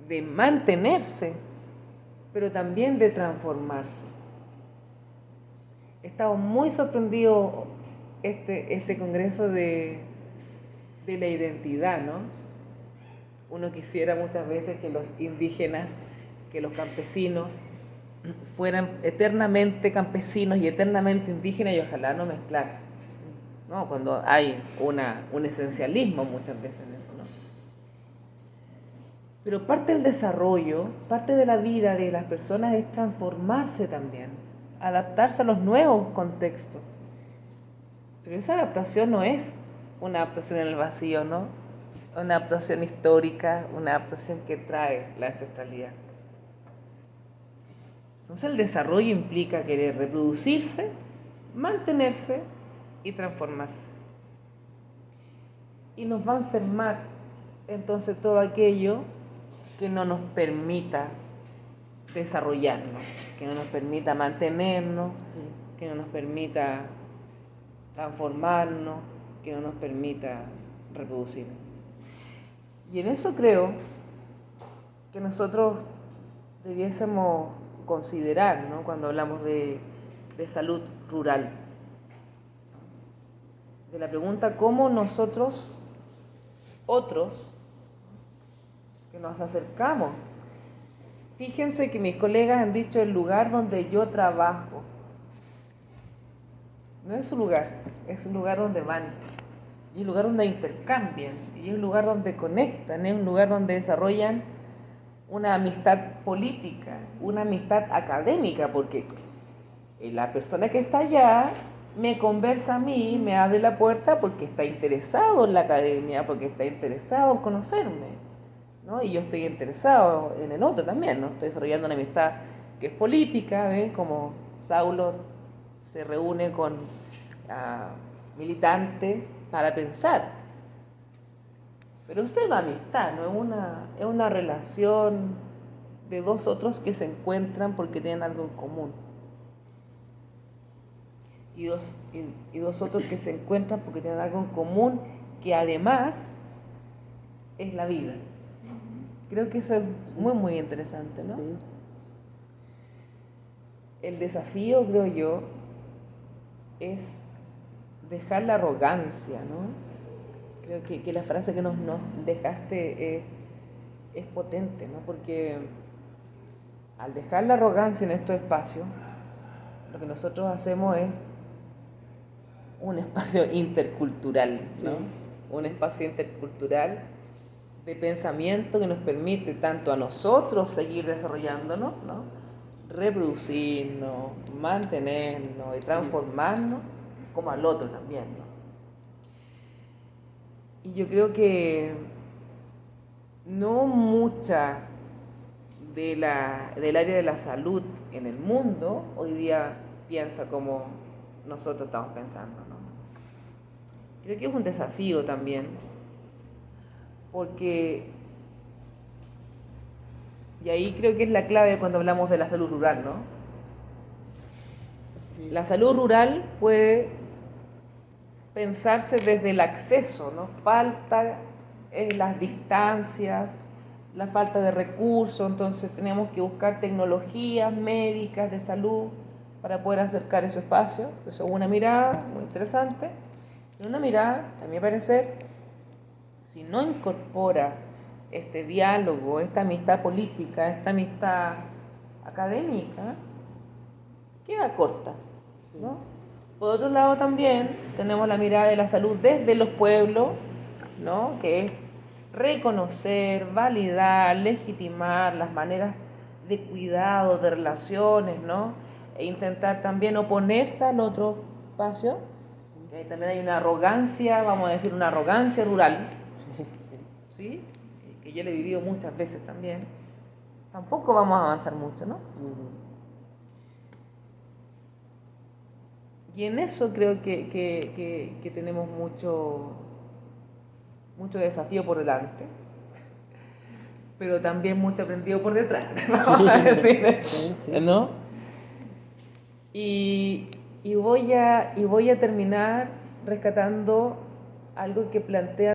de mantenerse, pero también de transformarse. He estado muy sorprendido este congreso de la identidad, ¿no? Uno quisiera muchas veces que los indígenas, que los campesinos fueran eternamente campesinos y eternamente indígenas y ojalá no mezclar, ¿no? Cuando hay un esencialismo muchas veces en eso, ¿no? Pero parte del desarrollo, parte de la vida de las personas es transformarse también, adaptarse a los nuevos contextos. Pero esa adaptación no es una adaptación en el vacío, ¿no? Una adaptación histórica, una adaptación que trae la ancestralidad. Entonces el desarrollo implica querer reproducirse, mantenerse y transformarse. Y nos va a enfermar entonces todo aquello que no nos permita desarrollarnos, que no nos permita mantenernos, que no nos permita transformarnos, que no nos permita reproducirnos. Y en eso creo que nosotros debiésemos considerar, ¿no? Cuando hablamos de salud rural, de la pregunta cómo nosotros, otros, que nos acercamos. Fíjense que mis colegas han dicho el lugar donde yo trabajo. No es su lugar, es un lugar donde van. Y es un lugar donde intercambian, y es un lugar donde conectan, es un lugar donde desarrollan una amistad política, una amistad académica, porque la persona que está allá me conversa a mí, me abre la puerta porque está interesado en la academia, porque está interesado en conocerme, ¿no? Y yo estoy interesado en el otro también, ¿no? Estoy desarrollando una amistad que es política, ¿ven? Como Saulo se reúne con militantes para pensar. Pero esto es una amistad, ¿no? Es una relación de dos otros que se encuentran porque tienen algo en común. Y dos otros que se encuentran porque tienen algo en común que además es la vida. Creo que eso es muy, muy interesante, ¿no? El desafío, creo yo, es dejar la arrogancia, ¿no? Creo que la frase que nos dejaste es potente, ¿no? Porque al dejar la arrogancia en estos espacios, lo que nosotros hacemos es un espacio intercultural, ¿no? Un espacio intercultural de pensamiento que nos permite tanto a nosotros seguir desarrollándonos, ¿no? Reproducirnos, mantenernos y transformarnos, como al otro también, ¿no? Y yo creo que no mucha del área de la salud en el mundo hoy día piensa como nosotros estamos pensando, ¿no? Creo que es un desafío también, porque, y ahí creo que es la clave cuando hablamos de la salud rural, ¿no? La salud rural puede pensarse desde el acceso, ¿no? Falta las distancias, la falta de recursos, entonces tenemos que buscar tecnologías médicas de salud para poder acercar ese espacio. Eso es una mirada muy interesante. Y una mirada, a mi parecer, si no incorpora este diálogo, esta amistad política, esta amistad académica, queda corta, ¿no? Por otro lado también tenemos la mirada de la salud desde los pueblos, ¿no? Que es reconocer, validar, legitimar las maneras de cuidado, de relaciones, ¿no? E intentar también oponerse al otro espacio. Que ahí también hay una arrogancia, vamos a decir, una arrogancia rural, ¿sí? Que yo le he vivido muchas veces también. Tampoco vamos a avanzar mucho, ¿no? Y en eso creo que tenemos mucho desafío por delante, pero también mucho aprendido por detrás, vamos a decir, ¿no? Y voy a terminar rescatando algo que plantea